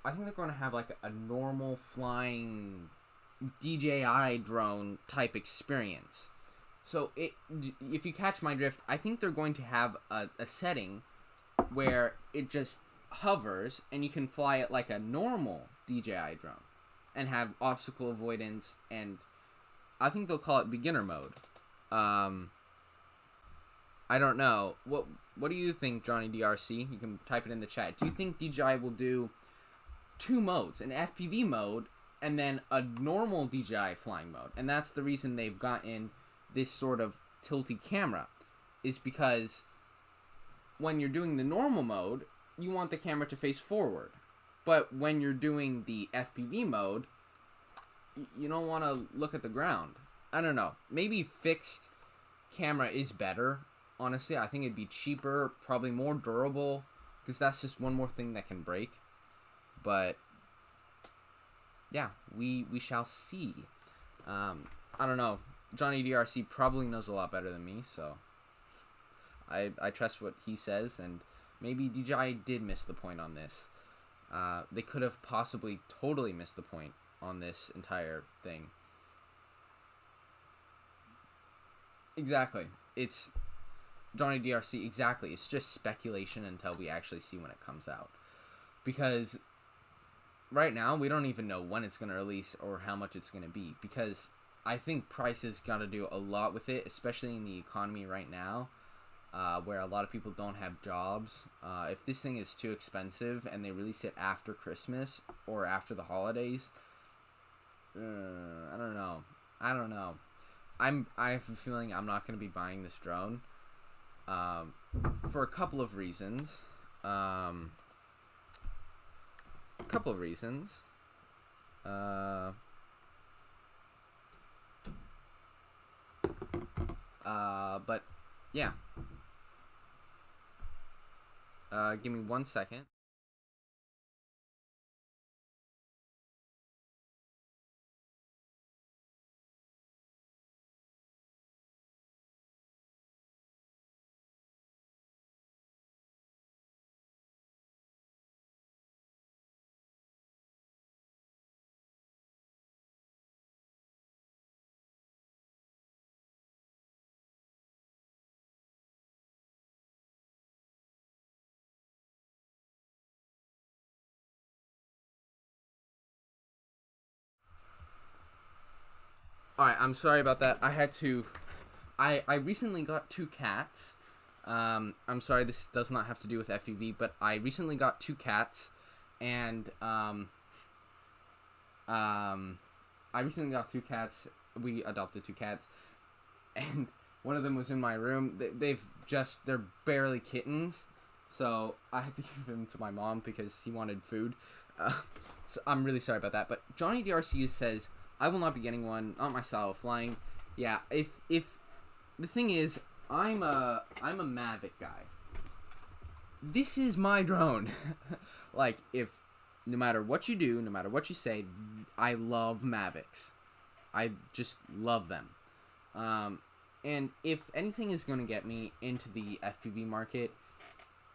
S1: I think they're going to have like a normal flying DJI drone type experience. So if you catch my drift, I think they're going to have a setting where it just hovers and you can fly it like a normal DJI drone and have obstacle avoidance, and I think they'll call it beginner mode. I don't know. What do you think, Johnny DRC? You can type it in the chat. Do you think DJI will do two modes, an FPV mode and then a normal DJI flying mode? And that's the reason they've gotten this sort of tilty camera, is because when you're doing the normal mode, you want the camera to face forward. But when you're doing the FPV mode, you don't want to look at the ground. I don't know. Maybe fixed camera is better. Honestly, I think it'd be cheaper, probably more durable, because that's just one more thing that can break. But yeah, we shall see. I don't know. Johnny DRC probably knows a lot better than me, so I trust what he says, and maybe DJI did miss the point on this. They could have possibly totally missed the point on this entire thing. Exactly. It's Johnny DRC, exactly. It's just speculation until we actually see when it comes out. Because right now, we don't even know when it's going to release or how much it's going to be. Because I think prices got to do a lot with it, especially in the economy right now, where a lot of people don't have jobs. If this thing is too expensive and they release it after Christmas or after the holidays, I don't know. I have a feeling I'm not going to be buying this drone for a couple of reasons. But yeah. Give me 1 second. Alright, I'm sorry about that. I recently got 2 cats. I'm sorry, this does not have to do with FPV, but I recently got 2 cats, and, I recently got 2 cats. We adopted 2 cats, and one of them was in my room. They're barely kittens, so I had to give him to my mom because he wanted food. So I'm really sorry about that, but Johnny DRC says, I will not be getting one, not myself, flying. Yeah, if the thing is, I'm a Mavic guy. This is my drone. Like, if no matter what you do, no matter what you say, I love Mavics. I just love them. And if anything is going to get me into the FPV market,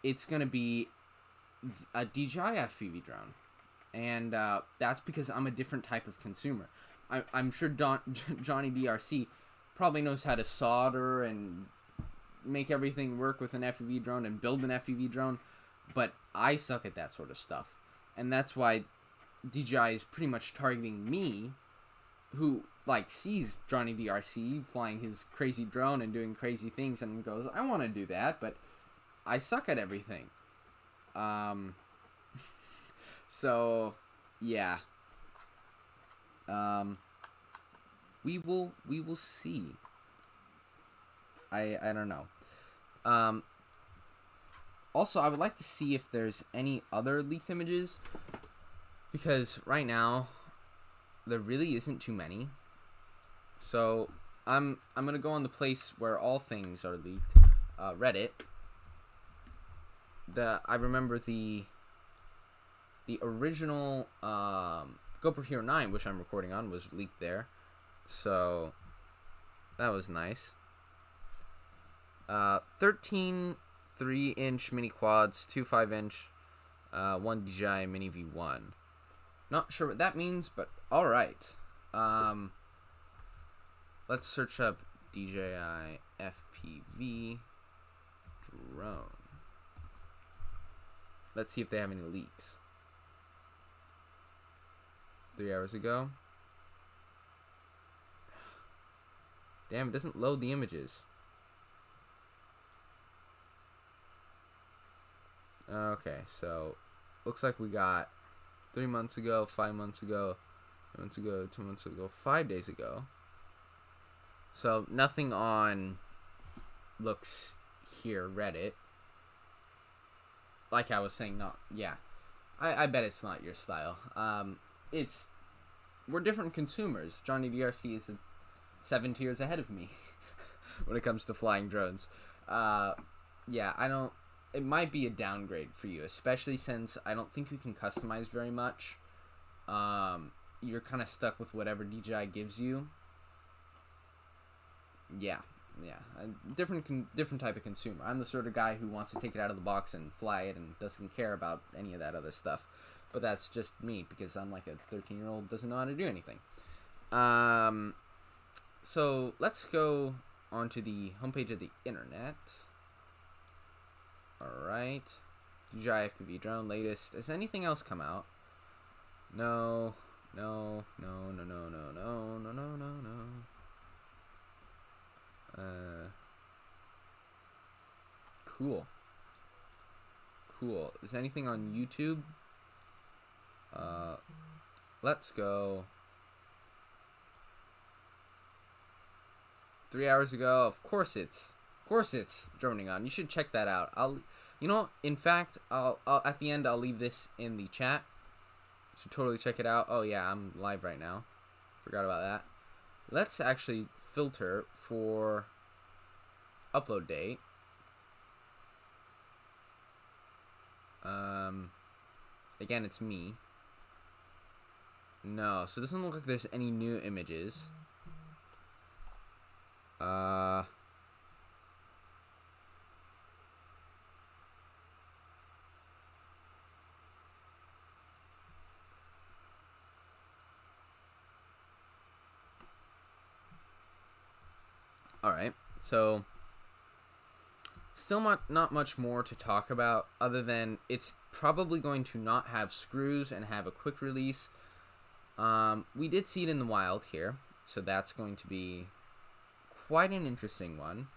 S1: it's going to be a DJI FPV drone. And that's because I'm a different type of consumer. I'm sure Johnny DRC probably knows how to solder and make everything work with an FPV drone and build an FPV drone, but I suck at that sort of stuff. And that's why DJI is pretty much targeting me, who, like, sees Johnny DRC flying his crazy drone and doing crazy things and goes, I want to do that, but I suck at everything. So, yeah. We will see. I don't know. Also, I would like to see if there's any other leaked images, because right now there really isn't too many. So I'm gonna go on the place where all things are leaked, Reddit. I remember the original GoPro Hero 9, which I'm recording on, was leaked there. So that was nice. 13 3-inch mini quads, 2 5-inch, 1 DJI Mini V1. Not sure what that means, but alright. Let's search up DJI FPV drone. Let's see if they have any leaks. 3 hours ago. Damn, it doesn't load the images. Okay, so looks like we got 3 months ago, 5 months ago, 2 months ago, 2 months ago, 5 days ago. So nothing on looks here, Reddit. Like I was saying, not, yeah. I bet it's not your style. It's we're different consumers. Johnny DRC is 7 tiers ahead of me when it comes to flying drones. Yeah, I don't. It might be a downgrade for you, especially since I don't think you can customize very much. You're kind of stuck with whatever DJI gives you. Yeah, different type of consumer. I'm the sort of guy who wants to take it out of the box and fly it and doesn't care about any of that other stuff. But that's just me, because I'm like a 13-year-old doesn't know how to do anything. So let's go onto the homepage of the internet. Alright. DJI FPV drone latest. Has anything else come out? No. No. Cool. Is anything on YouTube? Let's go. 3 hours ago. Of course it's droning on. You should check that out. In fact, I'll at the end I'll leave this in the chat. You should totally check it out. Oh yeah, I'm live right now. Forgot about that. Let's actually filter for upload date. Again, it's me. No, so it doesn't look like there's any new images. Alright, so still not much more to talk about other than it's probably going to not have screws and have a quick release. We did see it in the wild here, so that's going to be quite an interesting one.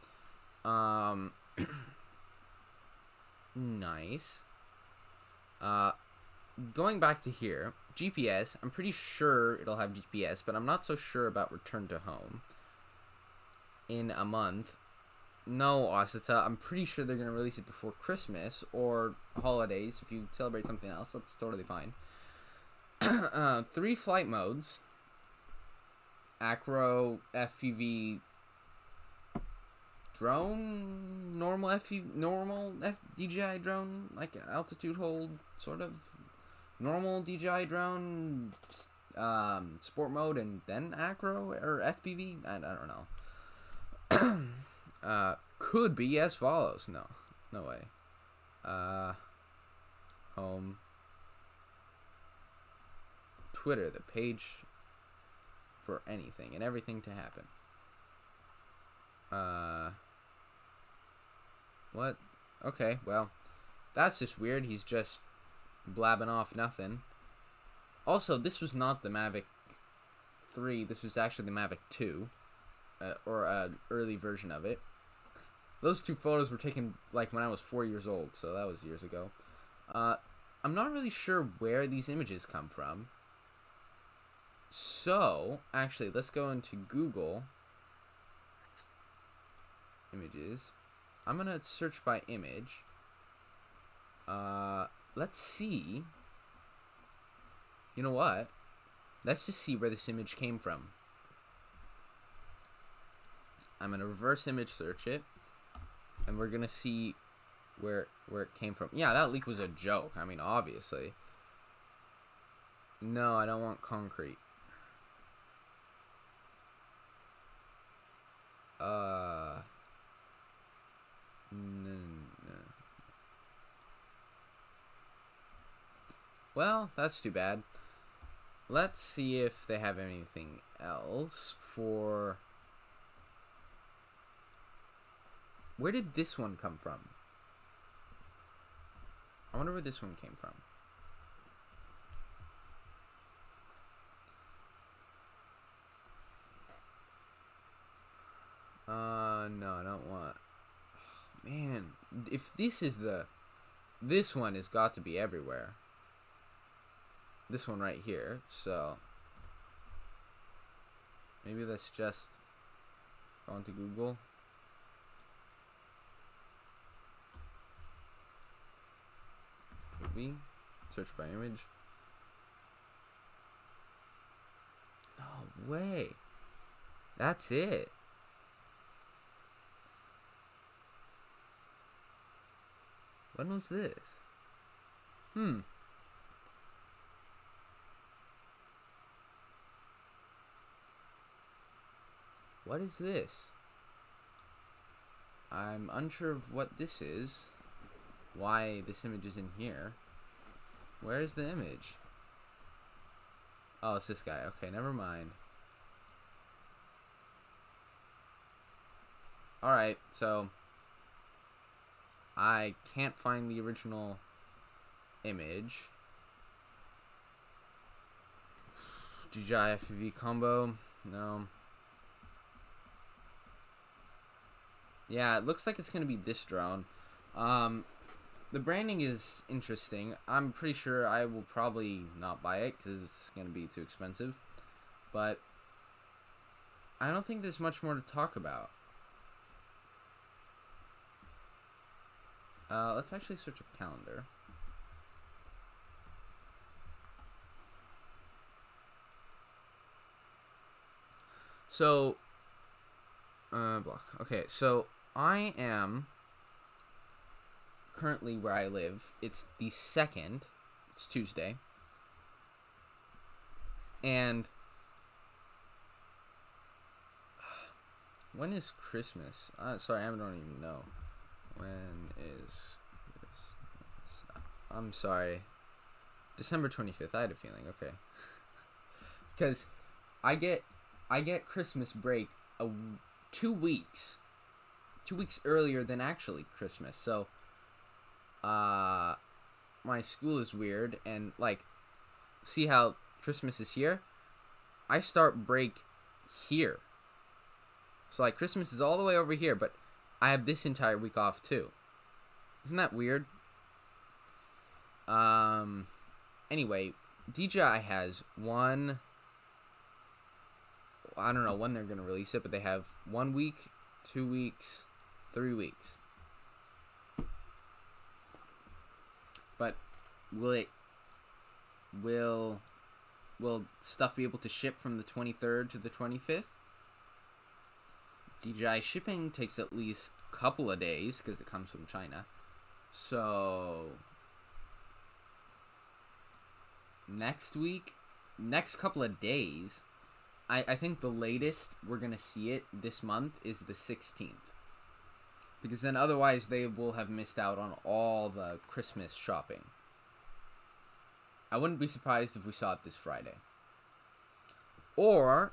S1: Nice. Going back to here, GPS, I'm pretty sure it'll have GPS, but I'm not so sure about return to home in a month. No, Osita, I'm pretty sure they're going to release it before Christmas or holidays. If you celebrate something else, that's totally fine. 3 flight modes. Acro, FPV, drone, normal DJI drone, like altitude hold, sort of. Normal DJI drone, sport mode, and then acro or FPV. I don't know. Could be as follows. No way. Home. Twitter, the page for anything and everything to happen. What? Okay, well, that's just weird. He's just blabbing off nothing. Also, this was not the Mavic 3. This was actually the Mavic 2. Or an early version of it. Those 2 photos were taken like when I was 4 years old, so that was years ago. I'm not really sure where these images come from. So, actually, let's go into Google Images. I'm gonna search by image. Let's see. You know what? Let's just see where this image came from. I'm going to reverse image search it, and we're going to see where it came from. Yeah, that leak was a joke. I mean, obviously. No, I don't want concrete. No. Well, that's too bad. Let's see if they have anything else for... Where did this one come from? I wonder where this one came from. No, I don't want... Man, if this is the... This one has got to be everywhere. This one right here, so... Maybe let's just go into Google. Search by image. way. That's it. When was this? What is this? I'm unsure of what this is. Why this image is in here. Where's the image? Oh, it's this guy. Okay, never mind. Alright, so I can't find the original image. DJI FPV combo. No. Yeah, it looks like it's going to be this drone. The branding is interesting. I'm pretty sure I will probably not buy it because it's going to be too expensive. But I don't think there's much more to talk about. Let's actually search a calendar. So, block. Okay, so I am currently where I live. It's the 2nd. It's Tuesday. And when is Christmas? Sorry, I don't even know. When is Christmas? I'm sorry. December 25th. I had a feeling. Okay. Because I get Christmas break 2 weeks. 2 weeks earlier than actually Christmas. So my school is weird, and like, see how Christmas is here? I start break here. So like Christmas is all the way over here, but I have this entire week off too. Isn't that weird? Anyway, DJI has one, I don't know when they're gonna release it, but they have 1 week, 2 weeks, 3 weeks. But will stuff be able to ship from the 23rd to the 25th? DJI shipping takes at least a couple of days because it comes from China. So next week, next couple of days, I think the latest we're going to see it this month is the 16th. Because then otherwise they will have missed out on all the Christmas shopping. I wouldn't be surprised if we saw it this Friday. Or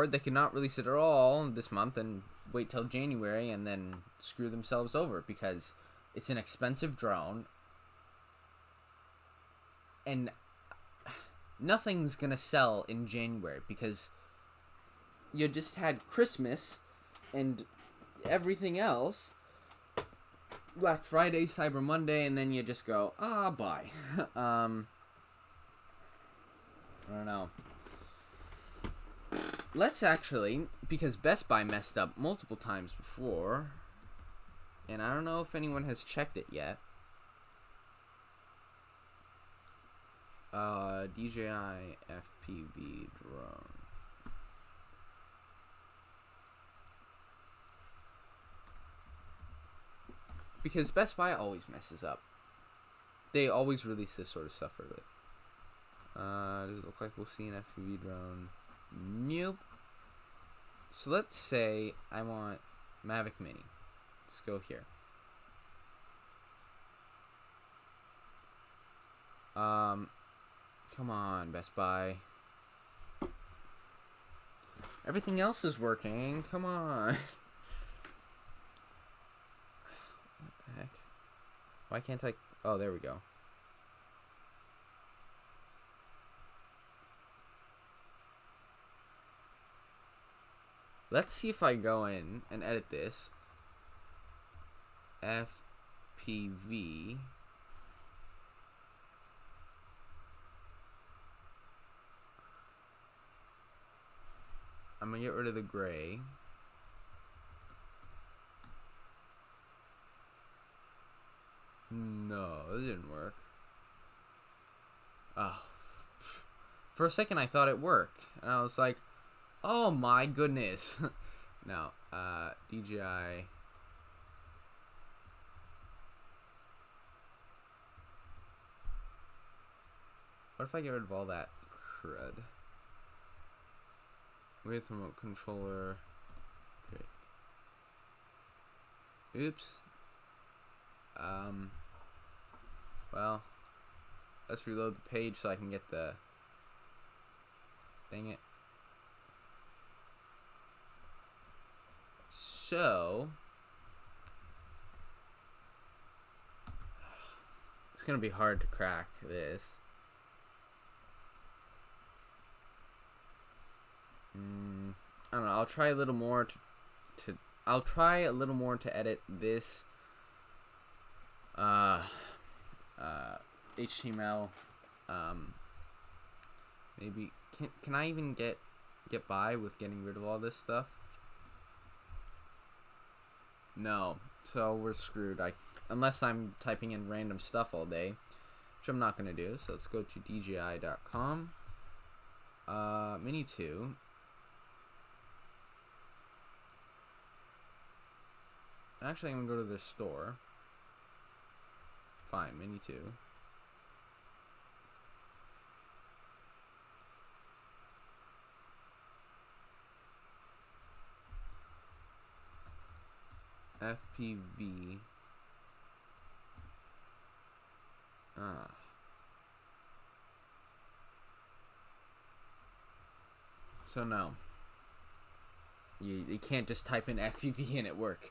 S1: they could not release it at all this month and wait till January and then screw themselves over because it's an expensive drone and nothing's gonna sell in January because you just had Christmas and everything else, Black Friday, Cyber Monday, and then you just go, bye. I don't know. Let's actually, because Best Buy messed up multiple times before, and I don't know if anyone has checked it yet. DJI FPV drone. Because Best Buy always messes up. They always release this sort of stuff early. Does it look like we'll see an FPV drone? Nope. So let's say I want Mavic Mini. Let's go here. Come on, Best Buy. Everything else is working. Come on. What the heck? Why can't I? Oh, there we go. Let's see if I go in and edit this. FPV. I'm gonna get rid of the gray. No, it didn't work. Oh. For a second I thought it worked. And I was like, Oh my goodness. No, DJI. What if I get rid of all that crud? With remote controller. Great. Oops. Well, let's reload the page so I can get the... Dang it. So... It's gonna be hard to crack this. I don't know. I'll try a little more to I'll try a little more to edit this HTML. Maybe can I even get by with getting rid of all this stuff? No. So we're screwed. Unless I'm typing in random stuff all day, which I'm not gonna do. So let's go to DJI.com. Mini 2. Actually, I'm gonna go to their store. Fine, Mini 2. FPV. So no. You can't just type in FPV and it work.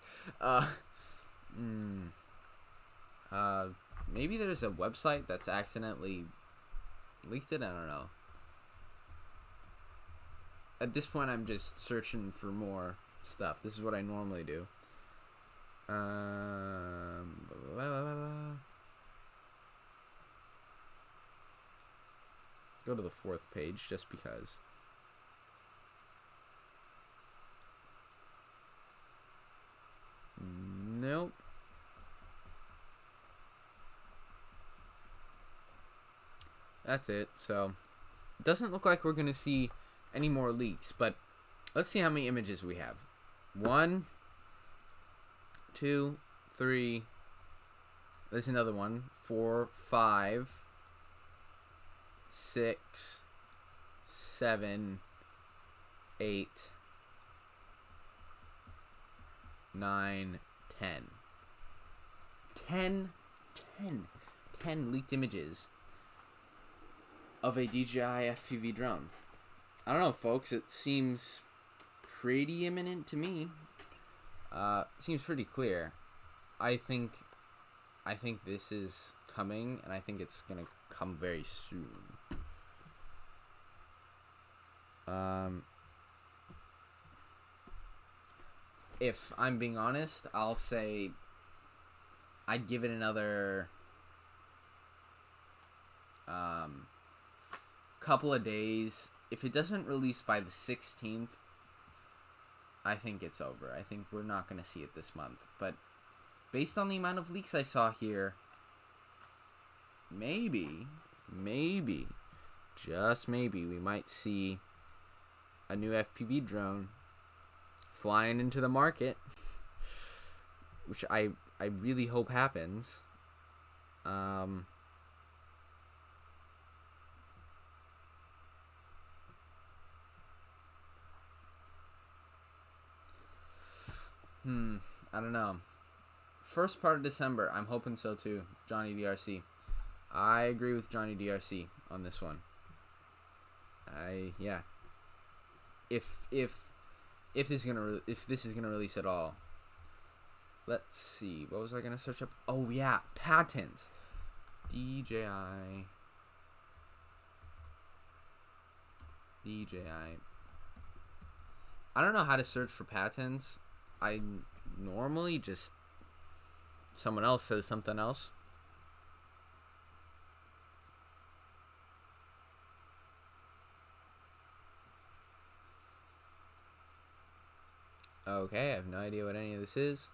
S1: Maybe there's a website that's accidentally leaked it. I don't know. At this point, I'm just searching for more stuff. This is what I normally do. Go to the 4th page just because. Nope. That's it. So, it doesn't look like we're going to see any more leaks, but let's see how many images we have. 1, 2, 3. There's another one. 4, 5, 6, 7, 8, 9, 10. 10 leaked images of a DJI FPV drone. I don't know, folks. It seems pretty imminent to me. Seems pretty clear. I think this is coming, and I think it's gonna come very soon. If I'm being honest, I'll say I'd give it another couple of days. If it doesn't release by the 16th, I think it's over. I think we're not going to see it this month. But based on the amount of leaks I saw here, maybe, just maybe, we might see a new FPV drone flying into the market, which I really hope happens. I don't know. First part of December, I'm hoping so too. Johnny DRC. I agree with Johnny DRC on this one. Yeah. If this is gonna release at all. Let's see. What was I gonna search up? Oh yeah, patents. DJI. I don't know how to search for patents. I normally just someone else says something else. Okay, I have no idea what any of this is.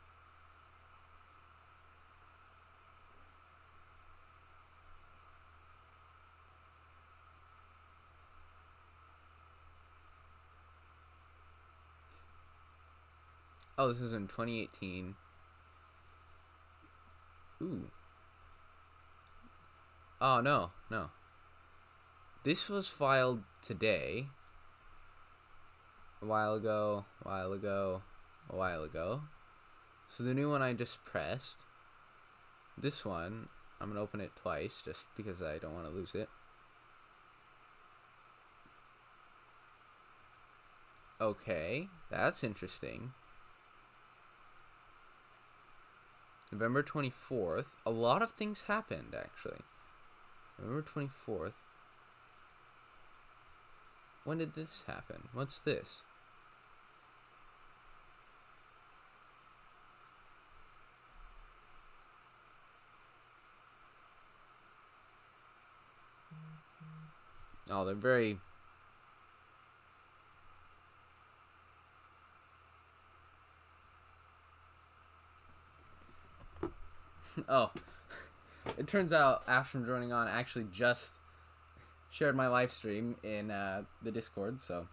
S1: Oh, this is in 2018. Ooh. Oh, no, no. This was filed today. A while ago, a while ago, a while ago. So the new one I just pressed. This one, I'm going to open it twice just because I don't want to lose it. Okay, that's interesting. November 24th. A lot of things happened, actually. November 24th. When did this happen? What's this? Oh, they're very... Oh, it turns out Ash from Joining On actually just shared my live stream in the Discord, so...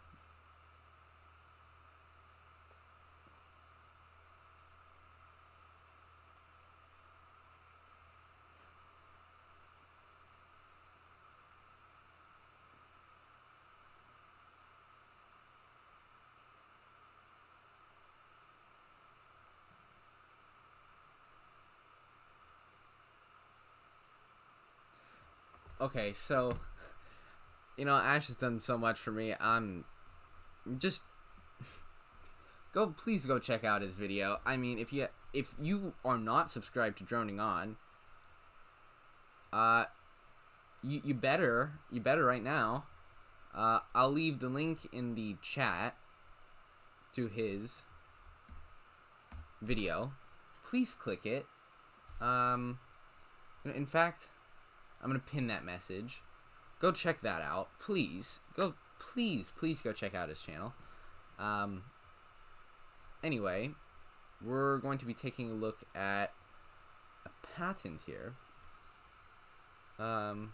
S1: Okay, so... You know, Ash has done so much for me. I'm just... Please go check out his video. I mean, if you are not subscribed to Droning On, you better right now. I'll leave the link in the chat to his video. Please click it. In fact, I'm gonna pin that message. Go check that out, please. Please go check out his channel. Anyway, we're going to be taking a look at a patent here. Can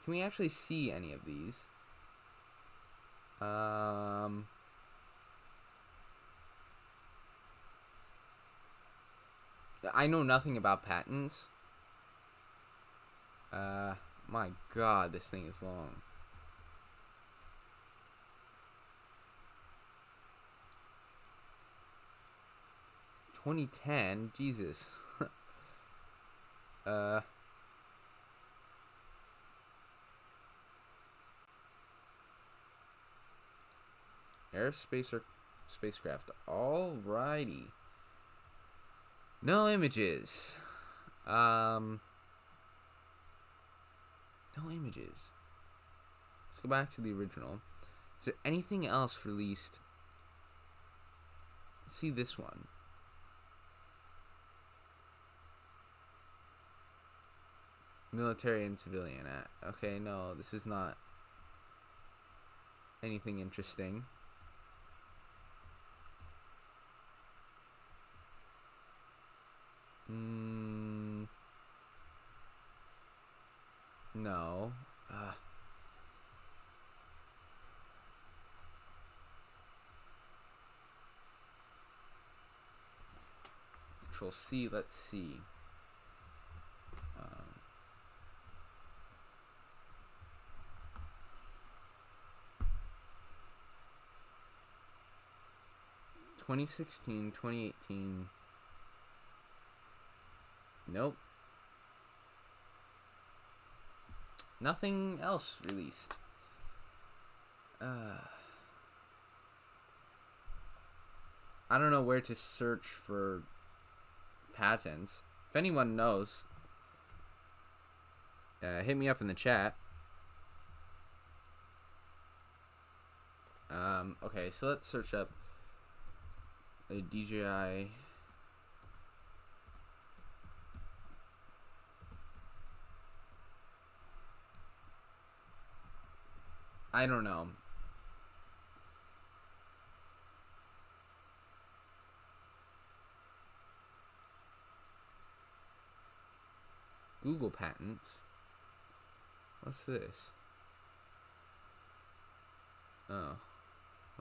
S1: we actually see any of these? I know nothing about patents. My God, this thing is long. (2010), Jesus. Aerospace or spacecraft. Alrighty. No images. No images. Let's go back to the original. Is there anything else released? Let's see this one. Military and civilian. Okay, no, this is not anything interesting. No. Control C, let's see. 2016, 2018. Nope. Nothing else released. I don't know where to search for patents. If anyone knows, hit me up in the chat. Okay, so let's search up a DJI. I don't know. Google patents. What's this? Oh.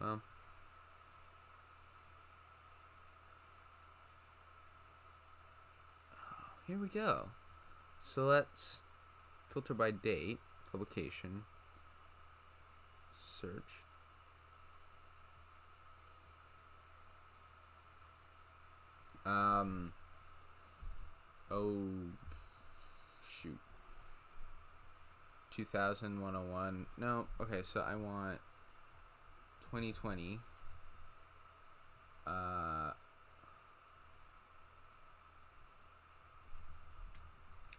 S1: Well. here we go. So let's filter by date, publication, search. Oh, shoot. 2101. No, okay, so I want 2020.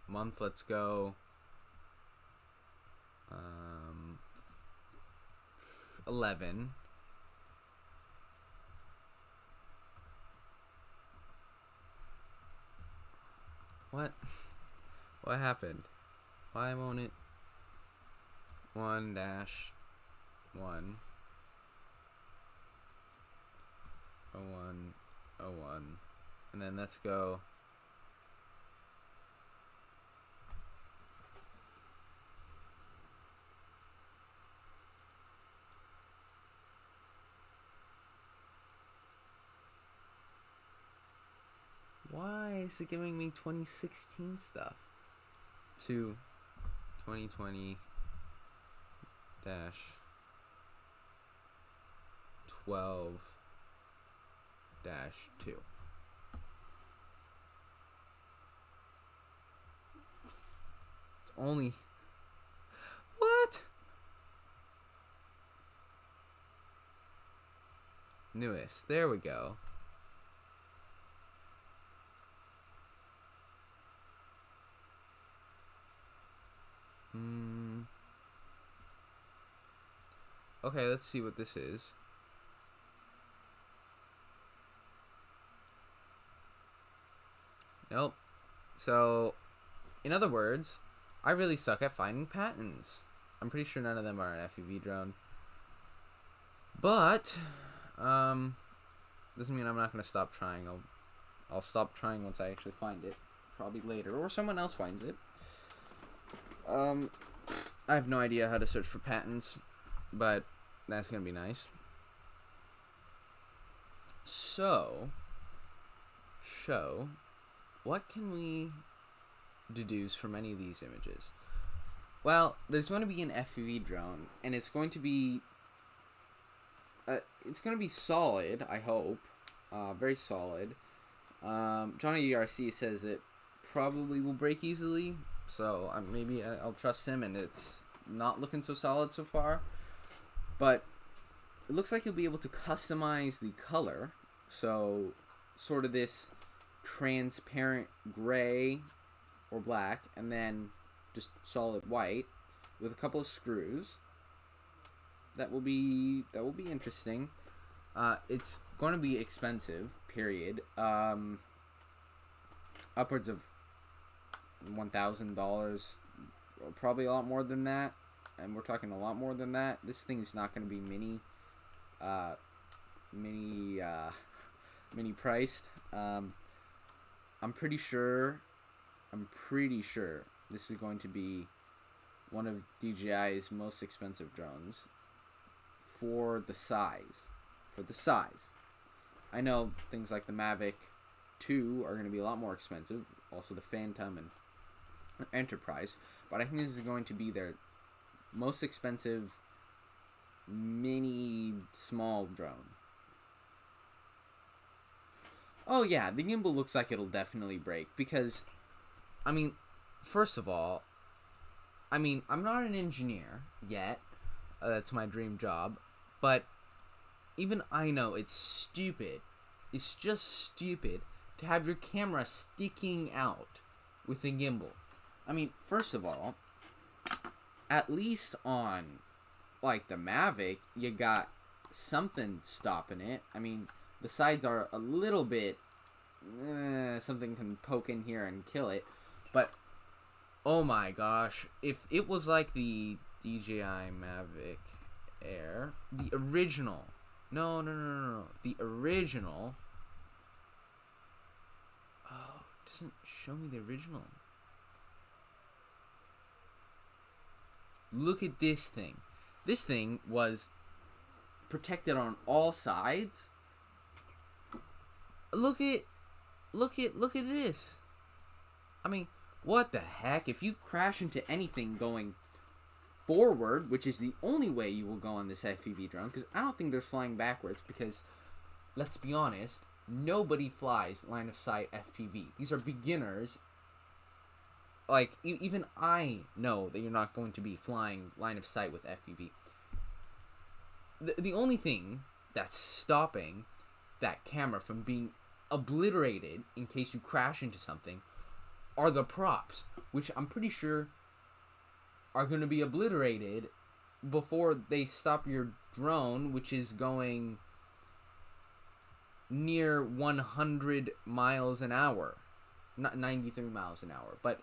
S1: Month, let's go 11. What happened? Why won't it? 1-1 01 and then let's go why is it giving me 2016 stuff to 2020 dash 12 dash 2. It's only what? Newest. There we go. Okay, let's see what this is. Nope. So, in other words, I really suck at finding patents. I'm pretty sure none of them are an FPV drone. But, doesn't mean I'm not going to stop trying. I'll stop trying once I actually find it. Probably later, or someone else finds it. I have no idea how to search for patents, but that's going to be nice. So, what can we deduce from any of these images? Well, there's going to be an FPV drone, and it's going to be solid, I hope. Very solid. Johnny DRC says it probably will break easily, so maybe I'll trust him, and it's not looking so solid so far. But it looks like you'll be able to customize the color, so sort of this transparent gray or black, and then just solid white with a couple of screws. That will be interesting. It's going to be expensive, period. Upwards of $1,000, probably a lot more than that, and we're talking a lot more than that. This thing is not going to be mini priced. I'm pretty sure this is going to be one of DJI's most expensive drones for the size. I know things like the Mavic 2 are going to be a lot more expensive, also the Phantom and Enterprise, but I think this is going to be their most expensive mini small drone. Oh yeah, the gimbal looks like it'll definitely break because, I mean, first of all, I'm not an engineer yet. That's my dream job, but even I know it's stupid. It's just stupid to have your camera sticking out with a gimbal. I mean, first of all, at least on, like, the Mavic, you got something stopping it. I mean, the sides are a little bit, something can poke in here and kill it. But, oh my gosh, if it was like the DJI Mavic Air, the original, no, the original, oh, it doesn't show me the original. Look at this thing. This thing was protected on all sides. Look at this. I mean, what the heck? If you crash into anything going forward, which is the only way you will go on this FPV drone, because I don't think they're flying backwards, because, let's be honest, nobody flies line of sight FPV. These are beginners. Like, even I know that you're not going to be flying line of sight with FPV. The only thing that's stopping that camera from being obliterated in case you crash into something are the props, which I'm pretty sure are going to be obliterated before they stop your drone, which is going near 100 miles an hour. Not 93 miles an hour, but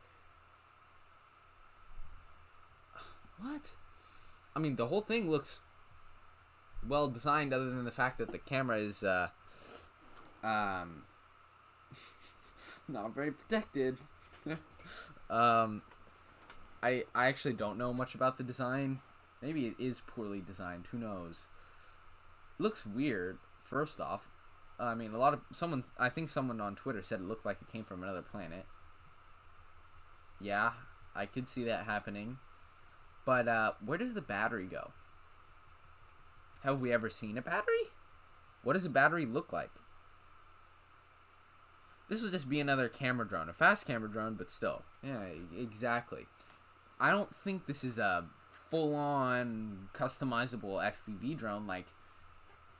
S1: what? I mean, the whole thing looks well designed, other than the fact that the camera is not very protected. I actually don't know much about the design. Maybe it is poorly designed. Who knows? Looks weird. First off, I mean, I think someone on Twitter said it looked like it came from another planet. Yeah, I could see that happening. But where does the battery go? Have we ever seen a battery? What does a battery look like? This would just be another camera drone. A fast camera drone, but still. Yeah, exactly. I don't think this is a full-on customizable FPV drone like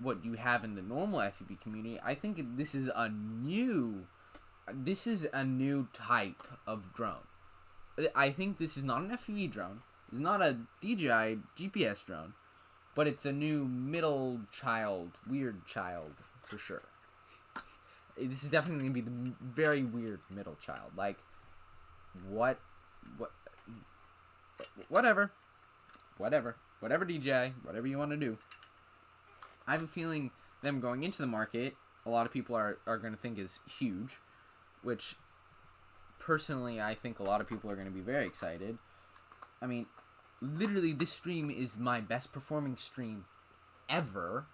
S1: what you have in the normal FPV community. I think this is a new type of drone. I think this is not an FPV drone. It's not a DJI GPS drone, but it's a new weird child for sure. This is definitely going to be the very weird middle child. Like, whatever, DJI, whatever you want to do. I have a feeling them going into the market, a lot of people are going to think is huge, which personally I think a lot of people are going to be very excited. I mean, literally this stream is my best performing stream ever,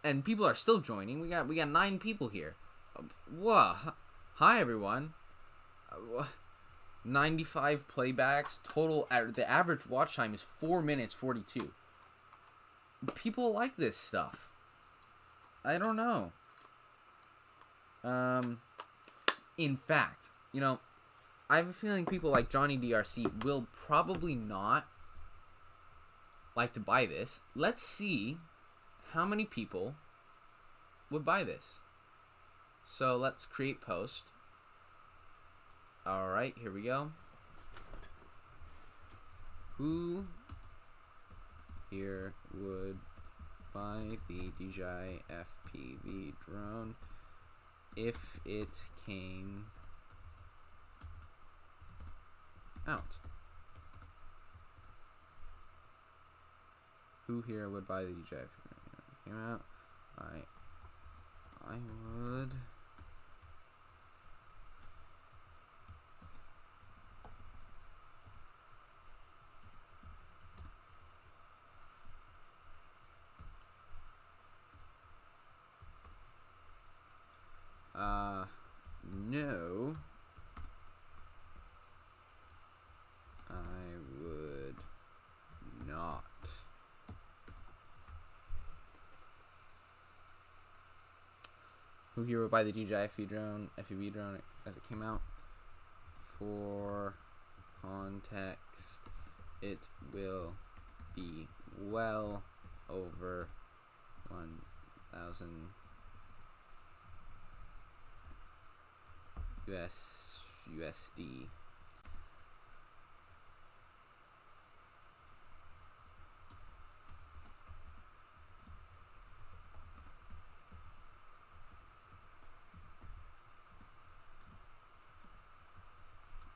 S1: and people are still joining. We got 9 people here. Whoa, hi everyone. 95 playbacks total. The average watch time is 4 minutes 42. People like this stuff. I don't know. In fact, I have a feeling people like Johnny DRC will probably not like to buy this. Let's see how many people would buy this. So let's create post. Alright, here we go. Who here would buy the DJI FPV drone if it came out? Who here would buy the DJI FPV drone? Came out. I would. No. I would not. Who here would buy the DJI FPV drone as it came out? For context, it will be well over 1,000 USD.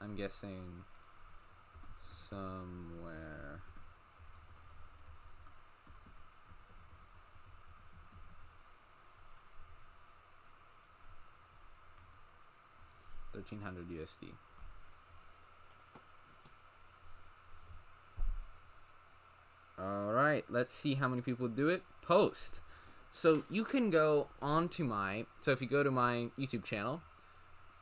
S1: I'm guessing somewhere $1,300 USD. Alright, let's see how many people do it. Post. So you can go onto so if you go to my YouTube channel,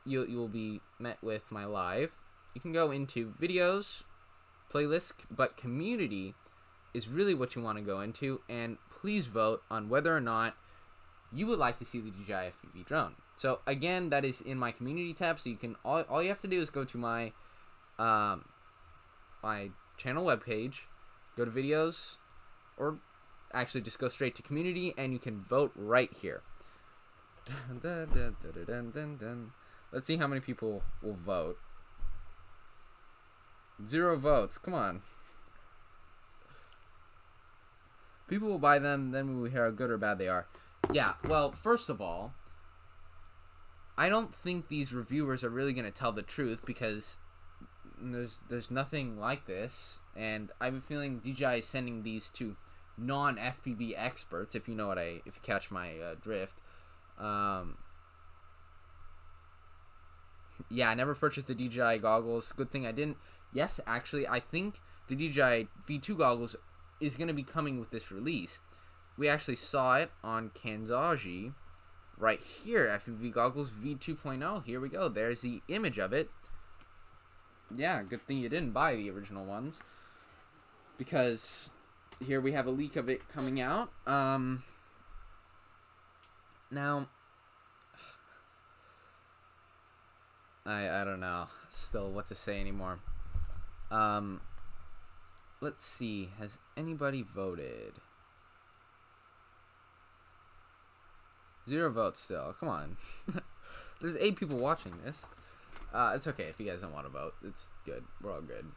S1: you will be met with my live. You can go into videos, playlist, but community is really what you want to go into, and please vote on whether or not you would like to see the DJI FPV drone. So again, that is in my community tab, so you can all you have to do is go to my my channel webpage, go to videos, or actually just go straight to community, and you can vote right here. Let's see how many people will vote. 0 votes. Come on. People will buy them, then we will hear how good or bad they are. Yeah, well, first of all, I don't think these reviewers are really going to tell the truth, because there's nothing like this, and I have a feeling DJI is sending these to non-FPV experts, if you catch my drift. Yeah, I never purchased the DJI goggles. Good thing I didn't. Yes, actually, I think the DJI V2 goggles is going to be coming with this release. We actually saw it on Kanzaji right here. FPV goggles V2.0. Here we go. There's the image of it. Yeah, good thing you didn't buy the original ones, because here we have a leak of it coming out. Now, I don't know still what to say anymore. Let's see. Has anybody voted? 0 votes still. Come on. There's 8 people watching this. It's okay if you guys don't want to vote. It's good. We're all good.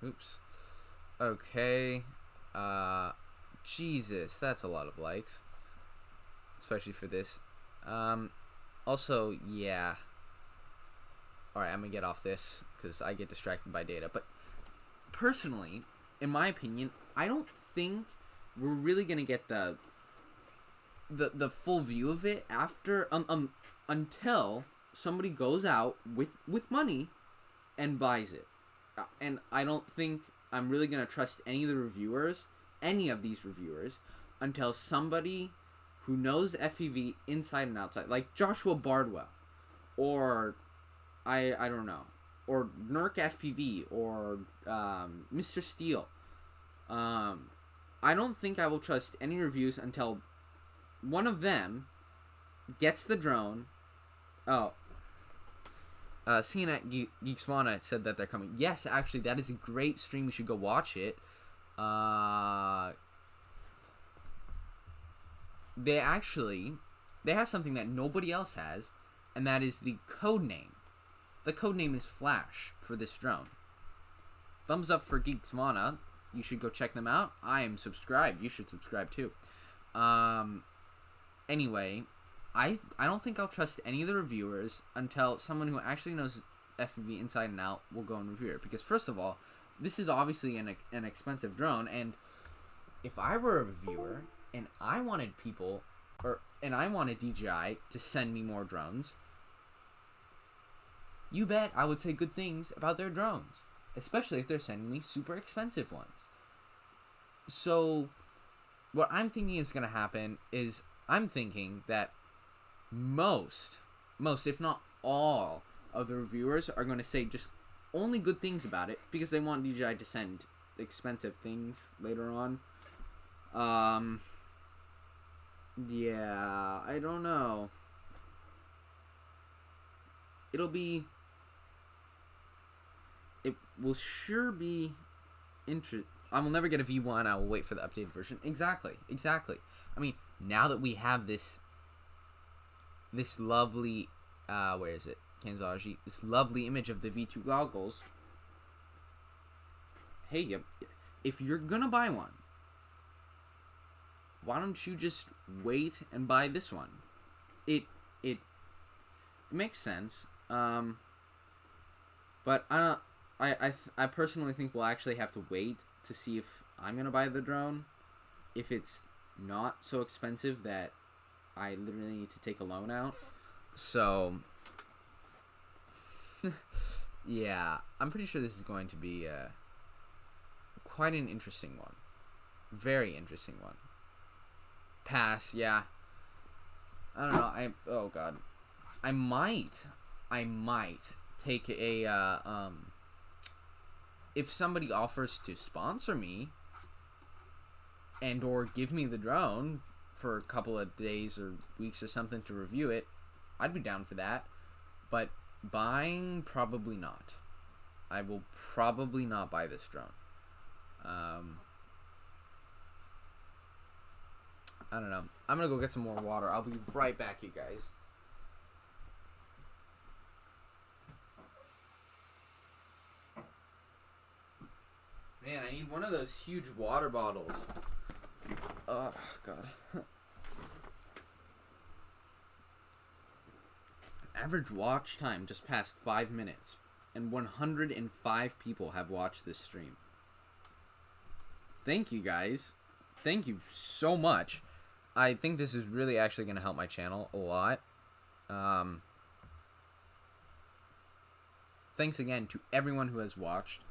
S1: Oops. Okay. Jesus, that's a lot of likes, especially for this. Also, yeah. Alright, I'm gonna get off this, because I get distracted by data. But, personally, in my opinion, I don't think we're really gonna get the full view of it after, until somebody goes out with money and buys it. And I don't think I'm really gonna trust any of these reviewers, until somebody who knows FPV inside and outside, like Joshua Bardwell, or I don't know, or Nerk FPV, or Mr. Steele. I don't think I will trust any reviews until one of them gets the drone. Oh, CNET Geeksvana said that they're coming. Yes, actually, that is a great stream. We should go watch it. They have something that nobody else has, and that is the code name. The code name is Flash for this drone. Thumbs up for Geeksvana. You should go check them out. I am subscribed. You should subscribe too. Anyway, I don't think I'll trust any of the reviewers until someone who actually knows FPV inside and out will go and review it. Because first of all, this is obviously an expensive drone, and if I were a reviewer and I wanted I wanted DJI to send me more drones, you bet I would say good things about their drones, especially if they're sending me super expensive ones. So what I'm thinking is going to happen is I'm thinking that most, if not all, of the reviewers are going to say just only good things about it, because they want DJI to send expensive things later on. Yeah, I don't know. It will sure be I will never get a V1. I will wait for the updated version. Exactly. I mean, now that we have this lovely, where is it? Kanzaji. This lovely image of the V2 goggles. Hey, if you're gonna buy one, why don't you just wait and buy this one? It makes sense. But I personally think we'll actually have to wait to see if I'm gonna buy the drone. If it's not so expensive that I literally need to take a loan out. So yeah, I'm pretty sure this is going to be quite an interesting one. Very interesting one. Pass, yeah. I don't know. Oh god. I might take a if somebody offers to sponsor me and or give me the drone for a couple of days or weeks or something to review it, I'd be down for that. But buying, probably not. I will probably not buy this drone. I don't know. I'm gonna go get some more water. I'll be right back, you guys. Man, I need one of those huge water bottles. Oh, God. Average watch time just passed 5 minutes, and 105 people have watched this stream. Thank you, guys. Thank you so much. I think this is really actually going to help my channel a lot. Thanks again to everyone who has watched.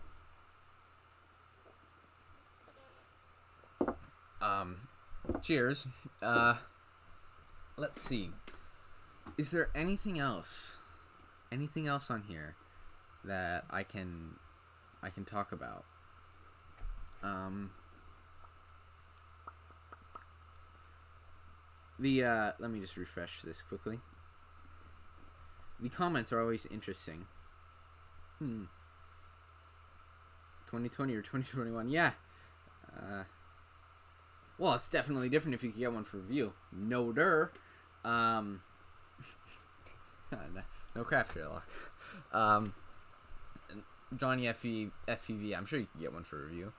S1: Cheers. Let's see. Is there anything else? Anything else on here that I can talk about? Let me just refresh this quickly. The comments are always interesting. 2020 or 2021? Yeah. Well, it's definitely different if you can get one for review. No der. No craft Sherlock. Johnny FPV. I'm sure you can get one for review.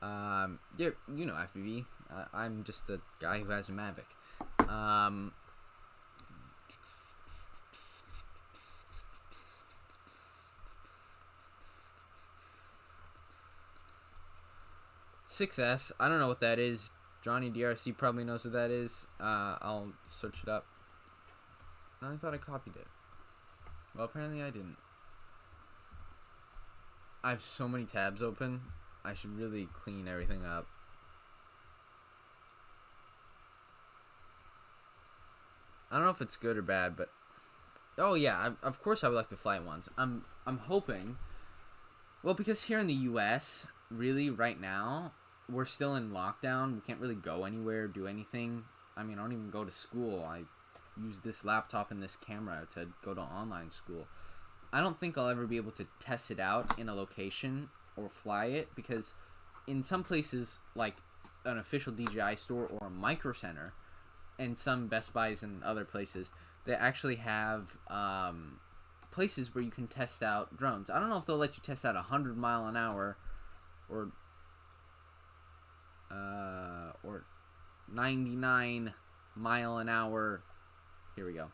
S1: Yeah, you know FPV. I'm just a guy who has a Mavic. 6S. I don't know what that is. Johnny DRC probably knows what that is. I'll search it up. I thought I copied it. Well, apparently I didn't. I have so many tabs open. I should really clean everything up. I don't know if it's good or bad, but oh yeah, of course I would like to fly it once. I'm hoping. Well, because here in the U.S., really right now, we're still in lockdown. We can't really go anywhere, do anything. I mean, I don't even go to school. I use this laptop and this camera to go to online school. I don't think I'll ever be able to test it out in a location or fly it, because in some places, like an official DJI store or a Micro Center, and some Best Buys and other places, they actually have places where you can test out drones. I don't know if they'll let you test out 100 mile an hour or 99 mile an hour. Here we go.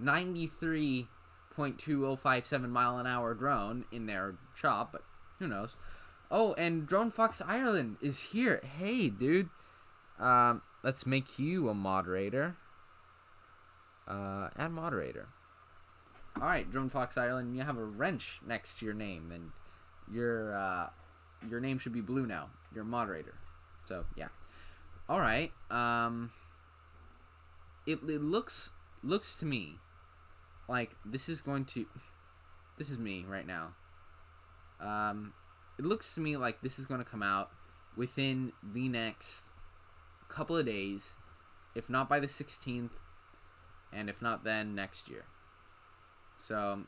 S1: 93.2057 mile an hour drone in their shop, but who knows? Oh, and Drone Fox Ireland is here. Hey, dude. Let's make you a moderator. Add moderator. Alright, Drone Fox Ireland, you have a wrench next to your name, and your name should be blue now. You're a moderator. So, yeah. Alright, it looks to me like this is going to... This is me right now. It looks to me like this is going to come out within the next couple of days, if not by the 16th, and if not then next year. So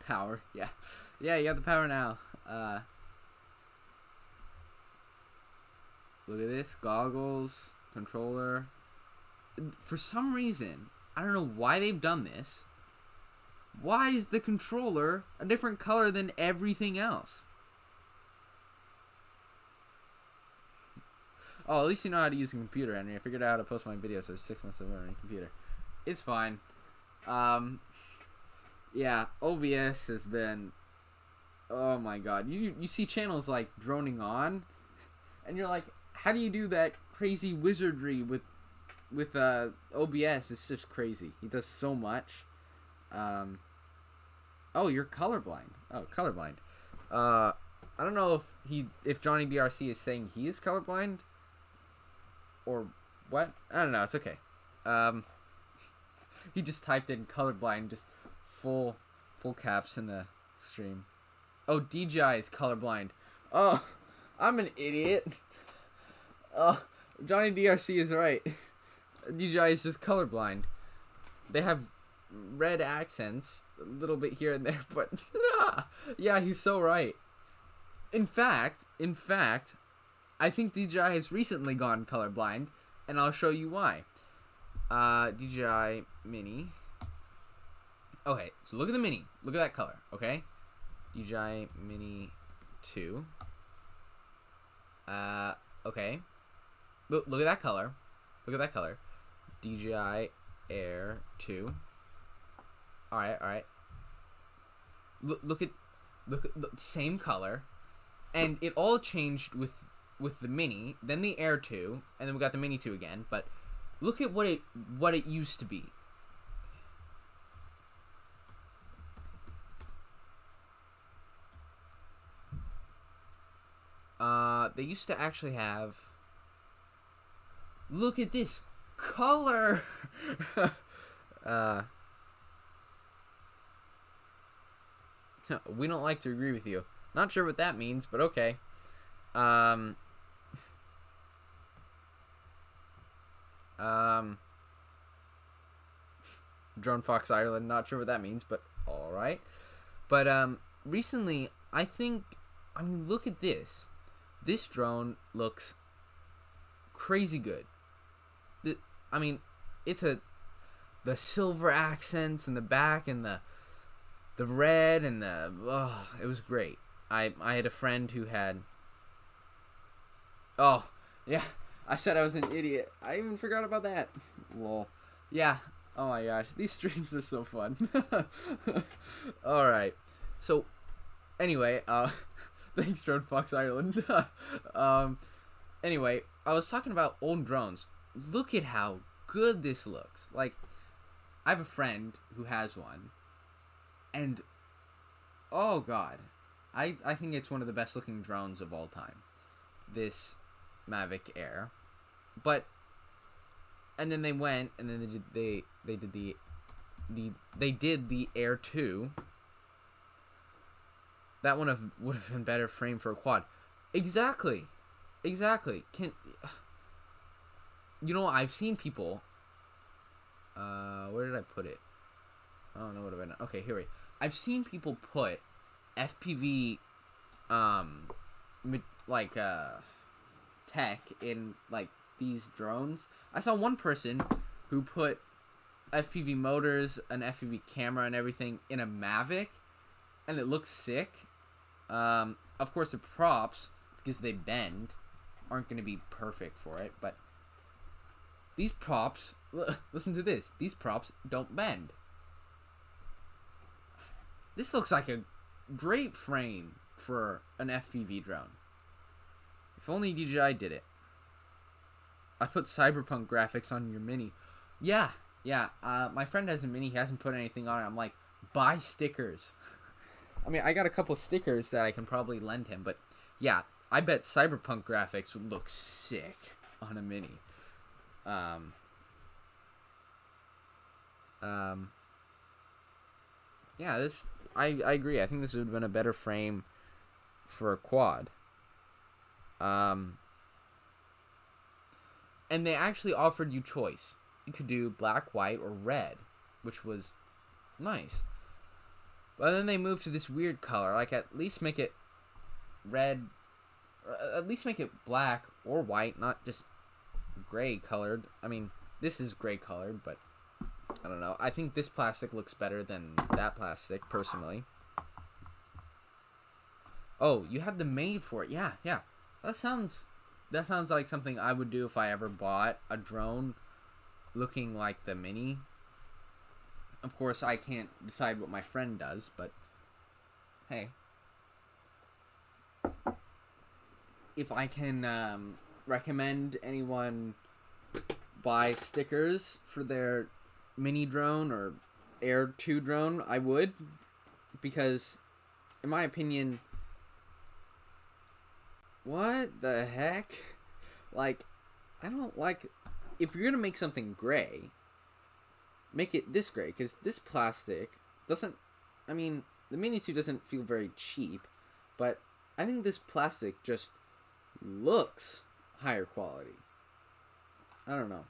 S1: power, yeah, you got the power now. Look at this, goggles, controller. For some reason, I don't know why they've done this. Why is the controller a different color than everything else? Oh, at least you know how to use a computer, Henry. I figured out how to post my videos for 6 months of learning a computer. It's fine. Yeah, OBS has been... Oh my god. You see channels like Droning On, and you're like, how do you do that crazy wizardry with OBS? It's just crazy. He does so much. Oh, you're colorblind. Oh, colorblind. I don't know if Johnny BRC is saying he is colorblind, or what? I don't know. It's okay. He just typed in colorblind, just full caps in the stream. Oh, DJI is colorblind. Oh, I'm an idiot. Oh, Johnny DRC is right. DJI is just colorblind. They have red accents a little bit here and there, but yeah, he's so right. In fact, I think DJI has recently gone colorblind, and I'll show you why. DJI Mini. Okay, so look at the Mini. Look at that color, okay? DJI Mini 2. Okay. Look at that color. Look at that color. DJI Air 2. Alright. Look at the same color. And it all changed with the Mini, then the Air 2, and then we got the Mini 2 again, but look at what it used to be. They used to actually have, look at this color. We don't like to agree with you. Not sure what that means, but okay. Drone Fox Ireland, not sure what that means, but alright. But recently, I mean, look at this. This drone looks crazy good. I mean, it's the silver accents in the back and the red and it was great. I had a friend who had, oh yeah, I said I was an idiot. I even forgot about that. Well, yeah. Oh my gosh, these streams are so fun. Alright. So, anyway, thanks Drone Fox Ireland. Anyway, I was talking about old drones. Look at how good this looks. Like, I have a friend who has one, and oh god, I think it's one of the best looking drones of all time. This Mavic Air. But and then they went and then they did the Air 2. That one would have been better framed for a quad. Exactly. You know, I've seen people, where did I put it? I don't know what I've done. Okay, here we go. I've seen people put FPV tech in like these drones. I saw one person who put FPV motors, an FPV camera and everything in a Mavic, and it looks sick. Of course the props, because they bend, aren't going to be perfect for it, but these props, listen to this, these props don't bend. This looks like a great frame for an FPV drone. If only DJI did it. I put cyberpunk graphics on your Mini. Yeah. My friend has a Mini. He hasn't put anything on it. I'm like, buy stickers. I mean, I got a couple stickers that I can probably lend him, but yeah, I bet cyberpunk graphics would look sick on a Mini. Yeah, this I agree. I think this would have been a better frame for a quad. And they actually offered you choice. You could do black, white, or red, which was nice. But then they moved to this weird color. Like, at least make it red, or at least make it black or white, not just gray colored. I mean, this is gray colored, but I don't know. I think this plastic looks better than that plastic, personally. Oh, you had the made for it. Yeah. That sounds like something I would do if I ever bought a drone looking like the Mini. Of course, I can't decide what my friend does, but hey. If I can recommend anyone buy stickers for their Mini drone or Air 2 drone, I would. Because, in my opinion, what the heck? Like, I don't like... If you're going to make something gray, make it this gray, because this plastic doesn't, I mean, the Mini 2 doesn't feel very cheap, but I think this plastic just looks higher quality. I don't know.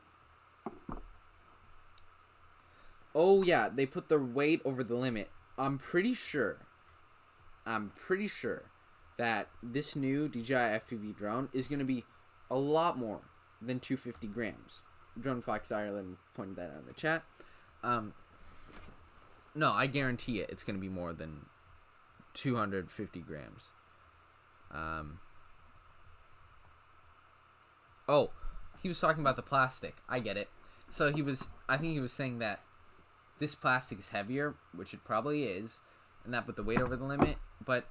S1: Oh yeah, they put the weight over the limit. I'm pretty sure that this new DJI FPV drone is going to be a lot more than 250 grams. Drone Fox Ireland pointed that out in the chat. No, I guarantee it. It's going to be more than 250 grams. Oh, he was talking about the plastic. I get it. So I think he was saying that this plastic is heavier, which it probably is, and that put the weight over the limit, but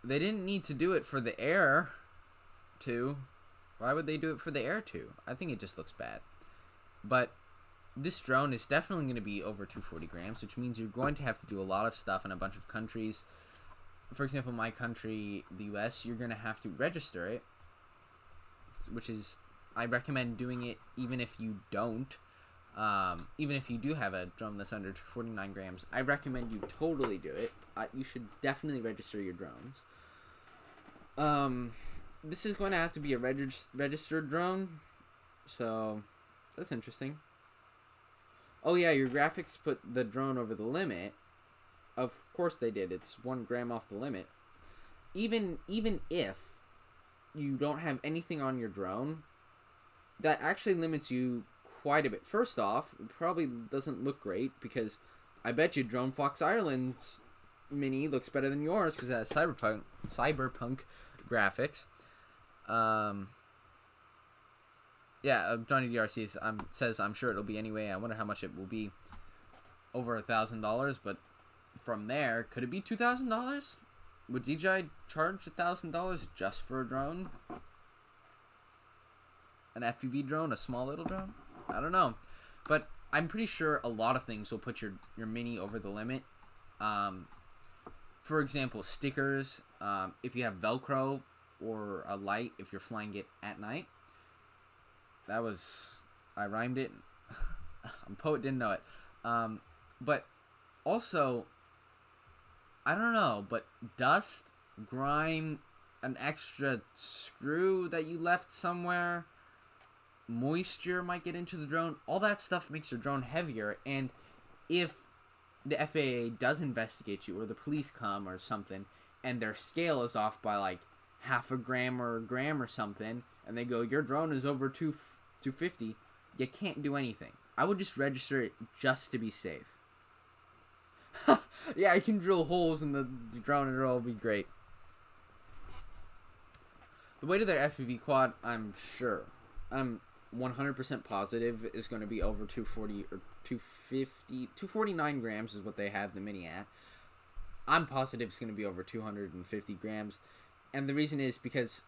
S1: they didn't need to do it for the air too. Why would they do it for the air too? I think it just looks bad. But this drone is definitely going to be over 240 grams, which means you're going to have to do a lot of stuff in a bunch of countries. For example, my country, the US, you're going to have to register it, which is, I recommend doing it even if you don't. Even if you do have a drone that's under 49 grams, I recommend you totally do it. You should definitely register your drones. This is going to have to be a registered drone, so that's interesting. Oh yeah, your graphics put the drone over the limit. Of course they did. It's 1 gram off the limit. Even if you don't have anything on your drone, that actually limits you quite a bit. First off, it probably doesn't look great, because I bet you Drone Fox Ireland's Mini looks better than yours because it has cyberpunk graphics. Yeah, Johnny DRC says I'm sure it'll be anyway. I wonder how much it will be. Over $1,000, but from there, could it be $2,000? Would DJI charge $1,000 just for a drone? An FPV drone, a small little drone? I don't know, but I'm pretty sure a lot of things will put your Mini over the limit. For example, stickers. If you have Velcro or a light, if you're flying it at night. I rhymed it. I'm a poet, didn't know it. But also, I don't know, but dust, grime, an extra screw that you left somewhere, moisture might get into the drone. All that stuff makes your drone heavier, and if the FAA does investigate you, or the police come or something, and their scale is off by like half a gram or a gram or something, and they go, your drone is over 250, you can't do anything. I would just register it just to be safe. Yeah, I can drill holes in the drone and it'll be great. The weight of their FPV quad, I'm 100% positive is going to be over 240 or 250. 249 grams is what they have the Mini at. I'm positive it's going to be over 250 grams. And the reason is because,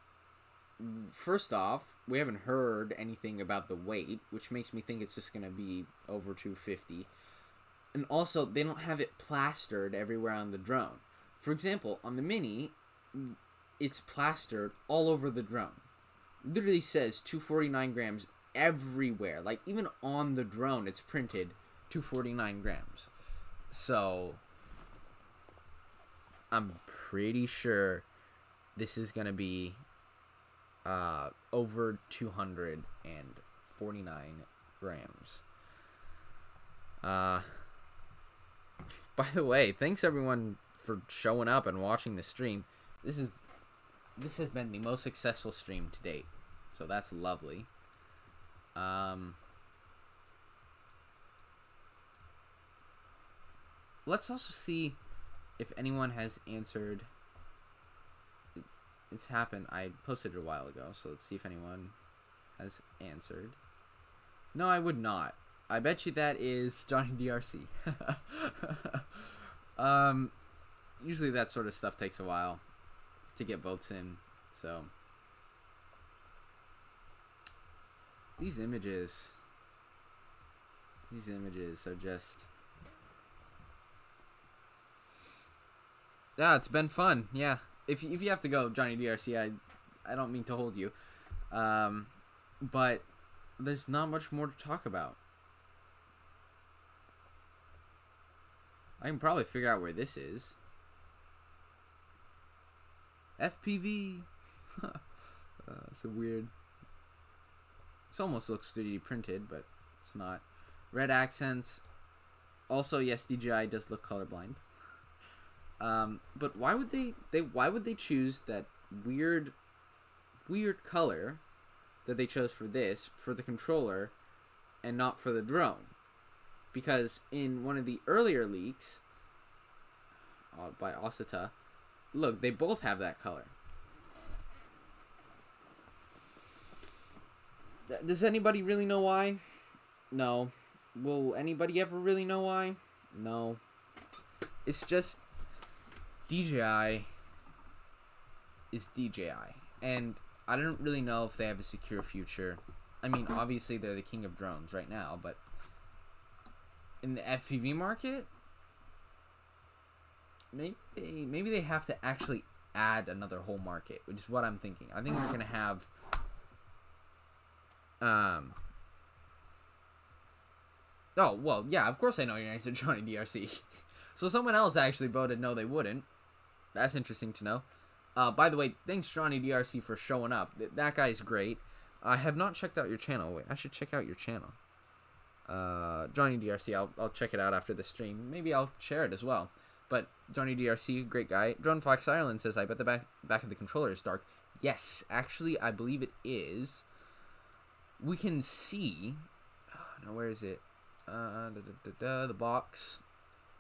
S1: first off, we haven't heard anything about the weight, which makes me think it's just going to be over 250. And also, they don't have it plastered everywhere on the drone. For example, on the Mini, it's plastered all over the drone. It literally says 249 grams everywhere. Like, even on the drone, it's printed 249 grams. So, I'm pretty sure this is going to be over 249 grams. By the way, thanks everyone for showing up and watching the stream. This has been the most successful stream to date, so that's lovely. Let's also see if anyone has answered. It's happened. I posted it a while ago, so let's see if anyone has answered. No, I would not. I bet you that is Johnny DRC. Usually that sort of stuff takes a while to get votes in, so. These images are just. Yeah, it's been fun. Yeah, if you have to go, Johnny DRC, I don't mean to hold you, but there's not much more to talk about. I can probably figure out where this is. FPV. It's a weird. This almost looks 3D printed, but it's not. Red accents. Also, yes, DJI does look colorblind. But why would they choose that weird color that they chose for this for the controller and not for the drone? Because in one of the earlier leaks by Osita, look, they both have that color. Does anybody really know why? No. Will anybody ever really know why? No. It's just DJI is DJI. And I don't really know if they have a secure future. I mean, obviously they're the king of drones right now, but in the FPV market, maybe they have to actually add another whole market, which is what I'm thinking. I think they're going to have oh, well, yeah, of course I know your answer, Johnny DRC. So someone else actually voted no, they wouldn't. That's interesting to know. By the way, thanks Johnny DRC for showing up. That guy's great. I have not checked out your channel. Wait, I should check out your channel. Johnny DRC, I'll check it out after the stream. Maybe I'll share it as well. But Johnny DRC, great guy. Drone Fox Ireland says, I bet the back of the controller is dark. Yes, actually, I believe it is. We can see. Now, where is it? The box.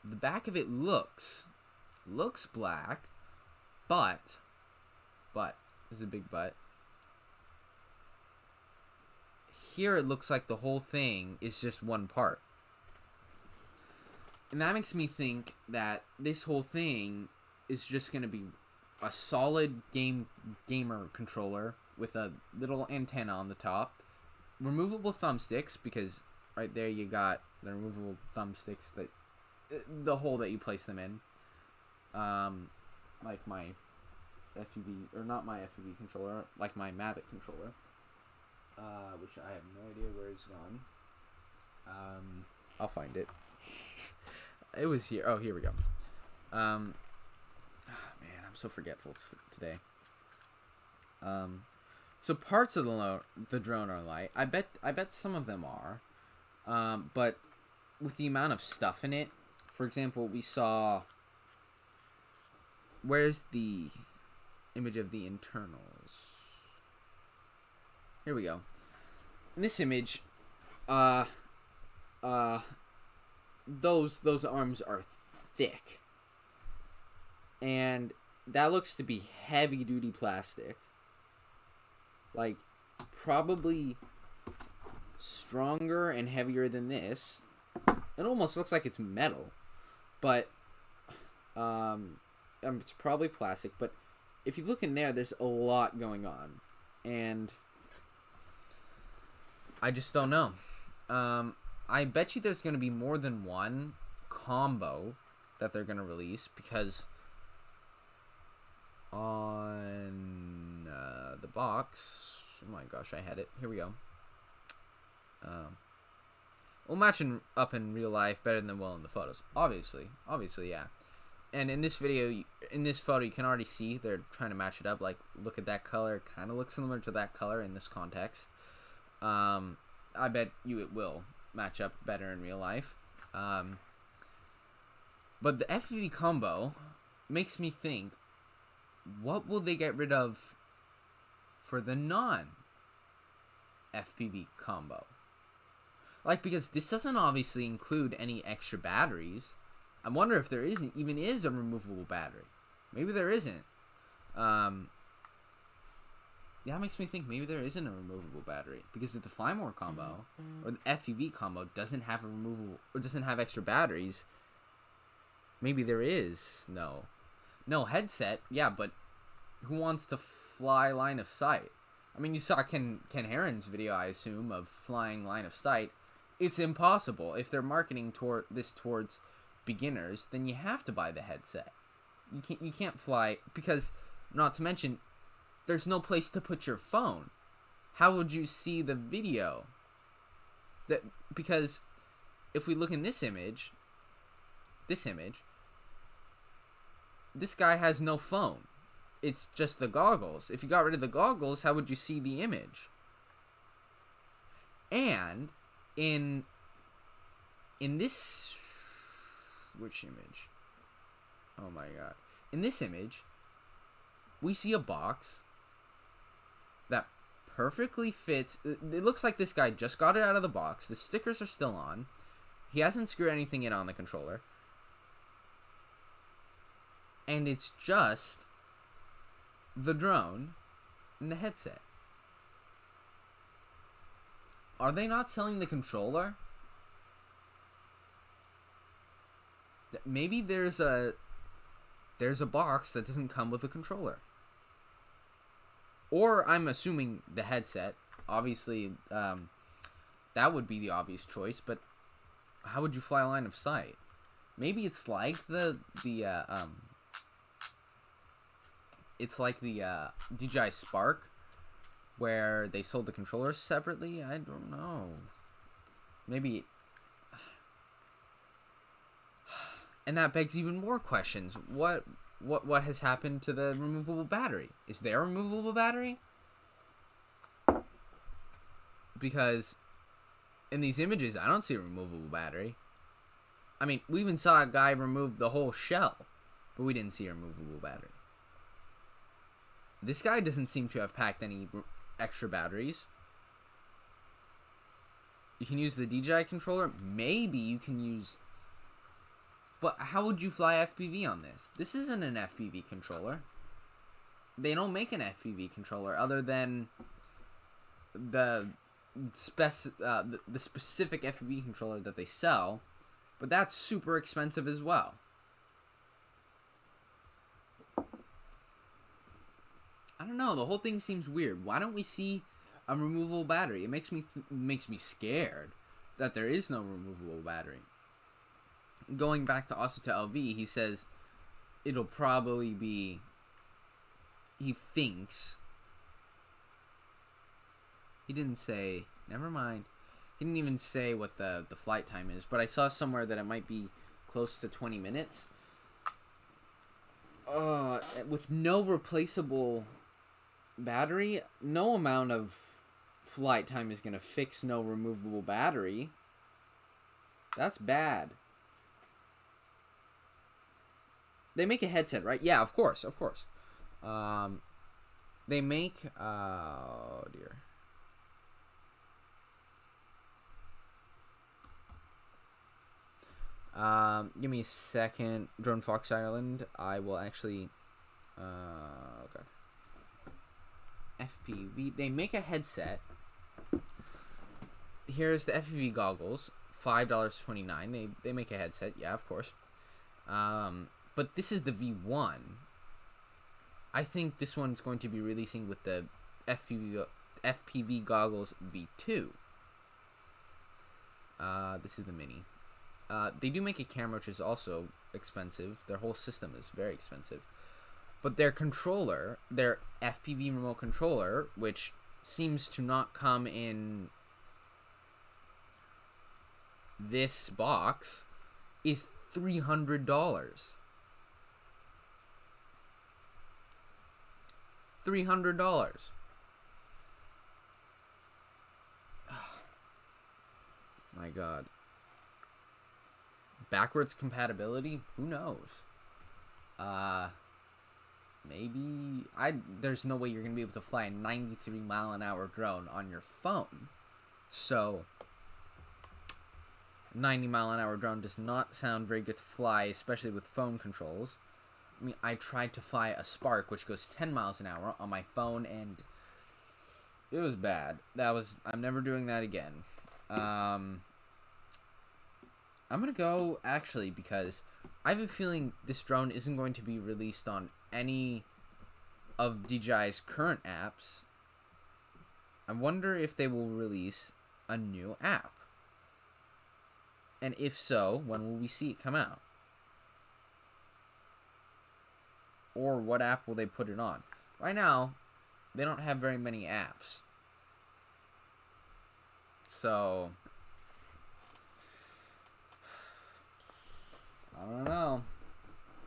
S1: The back of it looks black, but there's a big but. Here it looks like the whole thing is just one part. And that makes me think that this whole thing is just going to be a solid gamer controller with a little antenna on the top. Removable thumbsticks, because right there you got the removable thumbsticks, that the hole that you place them in. Like my FPV, or not my FPV controller, like my Mavic controller. Which I have no idea where it's gone. I'll find it. It was here. Oh, here we go. Man, I'm so forgetful today. So parts of the drone are light. I bet some of them are. But with the amount of stuff in it, for example, we saw. Where's the image of the internals? Here we go. In this image, those arms are thick, and that looks to be heavy duty plastic. Like, probably stronger and heavier than this. It almost looks like it's metal, but it's probably plastic. But if you look in there, there's a lot going on, and I just don't know. I bet you there's going to be more than one combo that they're going to release, because on the box, oh my gosh, I had it. Here we go. We'll match up in real life better than well in the photos. Obviously, yeah. And in this video, in this photo, you can already see they're trying to match it up. Like, look at that color. Kind of looks similar to that color in this context. I bet you it will match up better in real life. But the FPV combo makes me think, what will they get rid of for the non-FPV combo? Like, because this doesn't obviously include any extra batteries. I wonder if there even is a removable battery. Maybe there isn't. Yeah, it makes me think maybe there isn't a removable battery, because if the Fly More combo or the FPV combo doesn't have a removable or doesn't have extra batteries, maybe there is no headset. Yeah, but who wants to fly line of sight? I mean, you saw Ken Heron's video, I assume, of flying line of sight. It's impossible. If they're marketing towards beginners, then you have to buy the headset. You can't fly, because, not to mention, there's no place to put your phone. How would you see the video? Because if we look in this image, this image, this guy has no phone. It's just the goggles. If you got rid of the goggles, how would you see the image? And in this, which image? Oh my god. In this image, we see a box that perfectly fits. It looks like this guy just got it out of the box. The stickers are still on. He hasn't screwed anything in on the controller. And it's just the drone and the headset. Are they not selling the controller? Maybe there's a box that doesn't come with a controller. Or I'm assuming the headset. Obviously, that would be the obvious choice, but how would you fly line of sight? Maybe it's like the DJI Spark, where they sold the controllers separately. I don't know. Maybe. And that begs even more questions. What has happened to the removable battery? Is there a removable battery? Because in these images, I don't see a removable battery. I mean, we even saw a guy remove the whole shell, but we didn't see a removable battery. This guy doesn't seem to have packed any extra batteries. You can use the DJI controller. Maybe you can use... But how would you fly FPV on this? This isn't an FPV controller. They don't make an FPV controller other than the specific FPV controller that they sell. But that's super expensive as well. I don't know. The whole thing seems weird. Why don't we see a removable battery? It makes me scared that there is no removable battery. Going back to LV, he says it'll probably be. He thinks. He didn't say. Never mind. He didn't even say what the flight time is. But I saw somewhere that it might be close to 20 minutes. With no replaceable battery, no amount of flight time is going to fix no removable battery. That's bad. They make a headset, right? Yeah, of course. They make... oh, dear. Give me a second. Drone Fox Island. I will actually... okay. FPV. They make a headset. Here's the FPV goggles. $5.29. They make a headset. Yeah, of course. But this is the V1. I think this one's going to be releasing with the FPV goggles V2. This is the mini. They do make a camera, which is also expensive. Their whole system is very expensive. But their controller, their FPV remote controller, which seems to not come in this box, is $300. $300. My God. Backwards compatibility? Who knows? Maybe... There's no way you're going to be able to fly a 93-mile-an-hour drone on your phone. So, 90-mile-an-hour drone does not sound very good to fly, especially with phone controls. I mean, I tried to fly a Spark, which goes 10 miles an hour on my phone, and it was bad. I'm never doing that again. I'm going to go, actually, because I have a feeling this drone isn't going to be released on any of DJI's current apps. I wonder if they will release a new app. And if so, when will we see it come out? Or what app will they put it on? Right now, they don't have very many apps. So... I don't know.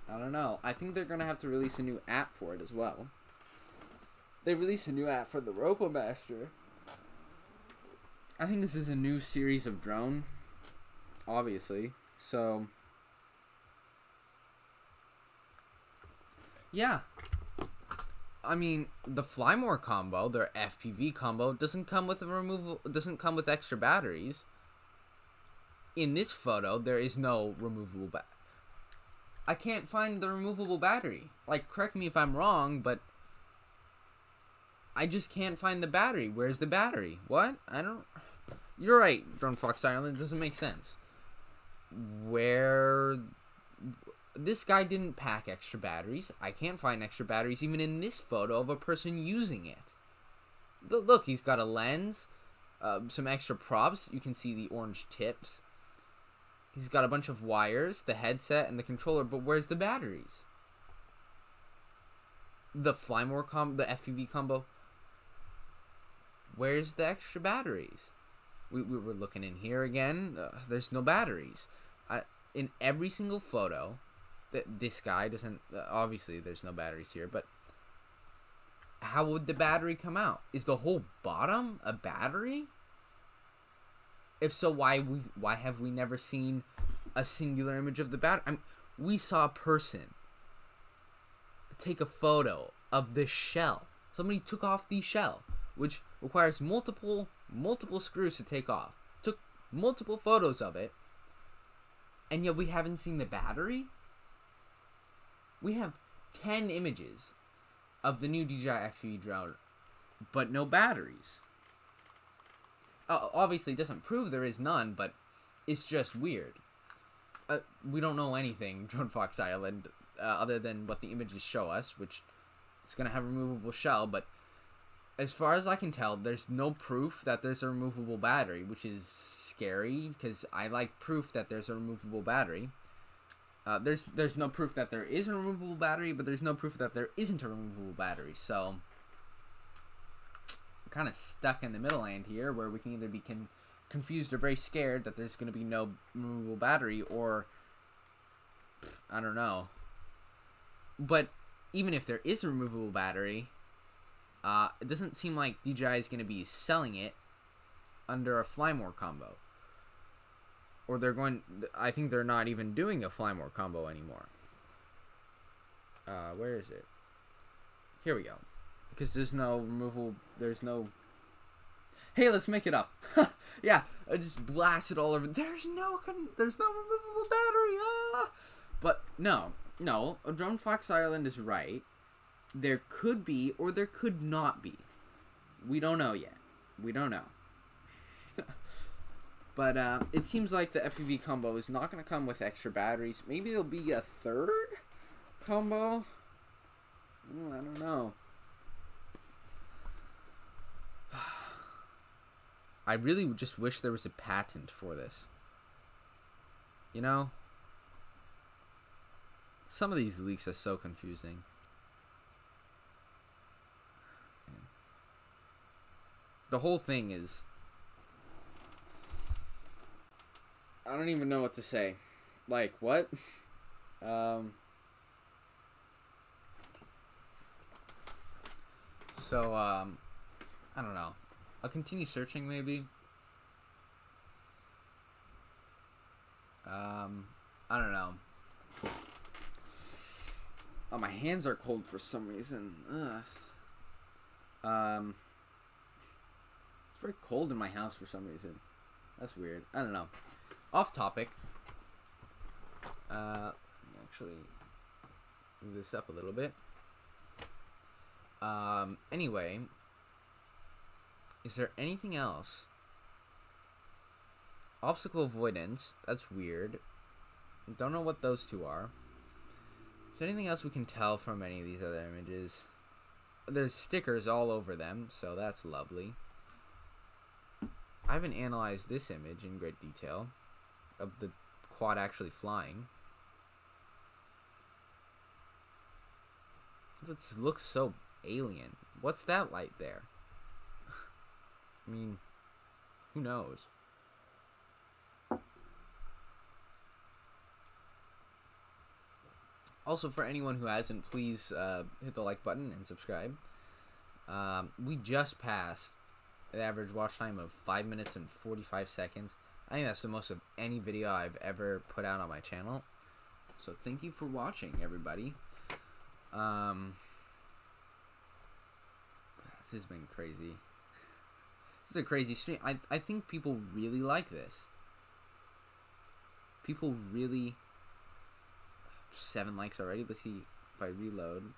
S1: I don't know. I think they're gonna have to release a new app for it as well. They released a new app for the RoboMaster. I think this is a new series of drone, obviously. So, yeah. I mean, the Flymore combo, their FPV combo, doesn't come with extra batteries. In this photo, there is no removable battery. I can't find the removable battery. Like, correct me if I'm wrong, but I just can't find the battery. Where's the battery? What? I don't... You're right, Drone Fox Island. It doesn't make sense. Where... This guy didn't pack extra batteries. I can't find extra batteries even in this photo of a person using it. Look, he's got a lens, some extra props. You can see the orange tips. He's got a bunch of wires, the headset, and the controller, but where's the batteries? The Flymore combo, the FPV combo, where's the extra batteries? We were looking in here again. There's no batteries. In every single photo, this guy doesn't... obviously, there's no batteries here, but how would the battery come out? Is the whole bottom a battery? If so, why have we never seen a singular image of the battery? I mean, we saw a person take a photo of the shell. Somebody took off the shell, which requires multiple screws to take off. Took multiple photos of it, and yet we haven't seen the battery? We have 10 images of the new DJI FPV drone, but no batteries. Obviously, it doesn't prove there is none, but it's just weird. We don't know anything, Drone Fox Island, other than what the images show us, which it's going to have a removable shell, but as far as I can tell, there's no proof that there's a removable battery, which is scary, because I like proof that there's a removable battery. There's no proof that there is a removable battery, but there's no proof that there isn't a removable battery, so we're kind of stuck in the middle land here, where we can either be confused or very scared that there's going to be no removable battery, or I don't know. But even if there is a removable battery, it doesn't seem like DJI is going to be selling it under a Flymore combo. Or they're going... I think they're not even doing a Flymore combo anymore. Where is it? Here we go. Because there's no removable... There's no... Hey, let's make it up. Yeah, I just blasted all over... There's no removable battery. But no. Drone Fox Island is right. There could be, or there could not be. We don't know yet. We don't know. But it seems like the FPV combo is not going to come with extra batteries. Maybe there'll be a third combo? I don't know. I really just wish there was a patent for this. You know? Some of these leaks are so confusing. The whole thing is... I don't even know what to say. Like, what? I don't know. I'll continue searching, maybe. I don't know. Oh, my hands are cold for some reason. It's very cold in my house for some reason. That's weird. I don't know. Off topic. Actually move this up a little bit. Anyway, is there anything else? Obstacle avoidance. That's weird. Don't know what those two are. Is there anything else we can tell from any of these other images? There's stickers all over them, so that's lovely. I haven't analyzed this image in great detail of the quad actually flying. It looks so alien. What's that light there? I mean, who knows? Also, for anyone who hasn't, please hit the like button and subscribe. We just passed the average watch time of 5 minutes and 45 seconds. I think that's the most of any video I've ever put out on my channel. So thank you for watching, everybody. This has been crazy. This is a crazy stream. I think people really like this. People really... 7 likes already. Let's see if I reload.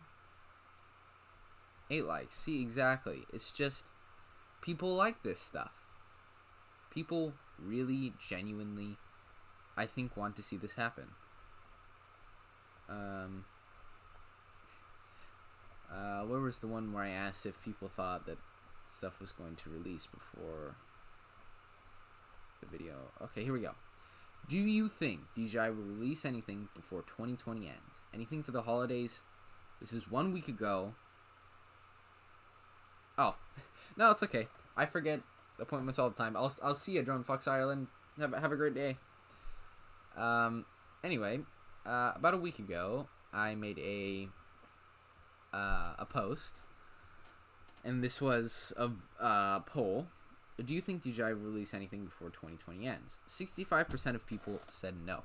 S1: 8 likes. See, exactly. It's just... people like this stuff. People really, genuinely, I think, want to see this happen. Where was the one where I asked if people thought that stuff was going to release before the video? Okay, here we go. Do you think DJI will release anything before 2020 ends? Anything for the holidays? This is 1 week ago. Oh, no, it's okay. I forget appointments all the time. I'll see you, Drone Fox Ireland. Have a great day. Anyway, about a week ago, I made a post, and this was a poll. Do you think DJI will release anything before 2020 ends? 65% of people said no.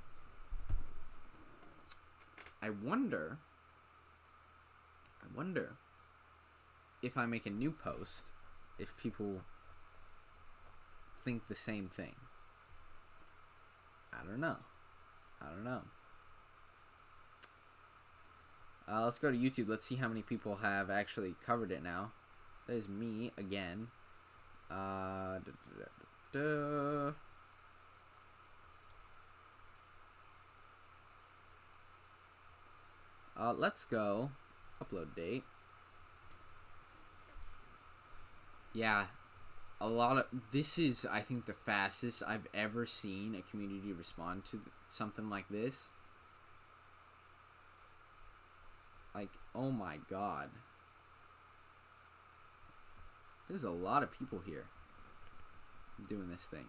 S1: I wonder if I make a new post, if people think the same thing. I don't know. Let's go to YouTube. Let's see how many people have actually covered it now. There's me again. Let's go. Upload date. Yeah, a lot of this is, I think, the fastest I've ever seen a community respond to something like this. Like, oh my god. There's a lot of people here doing this thing.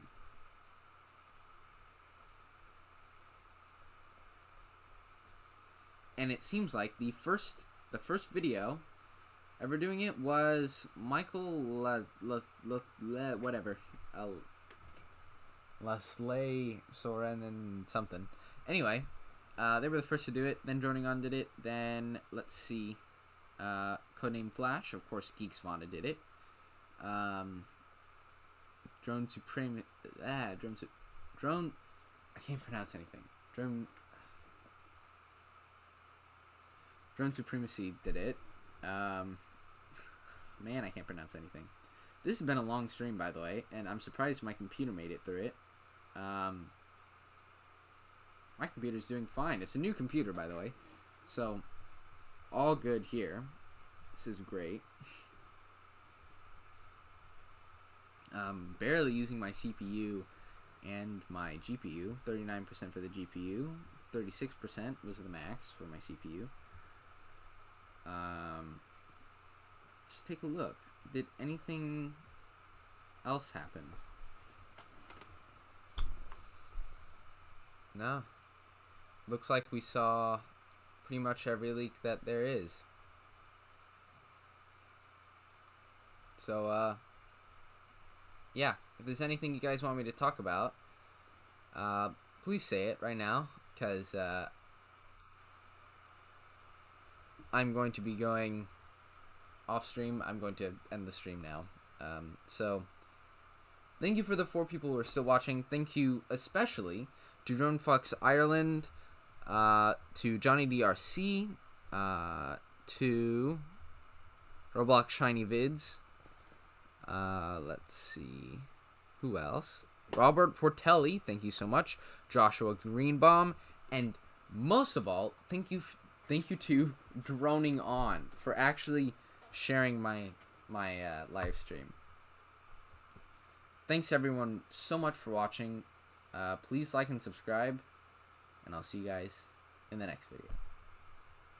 S1: And it seems like the first video ever doing it was Michael whatever. Leslie Soren and something. Anyway, they were the first to do it. Then Droning On did it. Then, let's see, Codename Flash. Of course, Geeks Vonda did it. Drone Supreme... Drone... I can't pronounce anything. Drone Supremacy did it. Man, I can't pronounce anything. This has been a long stream, by the way, and I'm surprised my computer made it through it. My computer's doing fine. It's a new computer, by the way. So, all good here. This is great. Barely using my CPU and my GPU. 39% for the GPU. 36% was the max for my CPU. Just take a look. Did anything else happen? No. Looks like we saw pretty much every leak that there is. So, yeah. If there's anything you guys want me to talk about, please say it right now, because, I'm going to be going off stream. I'm going to end the stream now. So, thank you for the 4 people who are still watching. Thank you especially to Drone Fox Ireland, to Johnny DRC, to Roblox Shiny Vids. Let's see. Who else? Robert Portelli, thank you so much. Joshua Greenbaum, and most of all, thank you to Droning On for actually sharing my live stream. Thanks everyone so much for watching. Please like and subscribe, and I'll see you guys in the next video.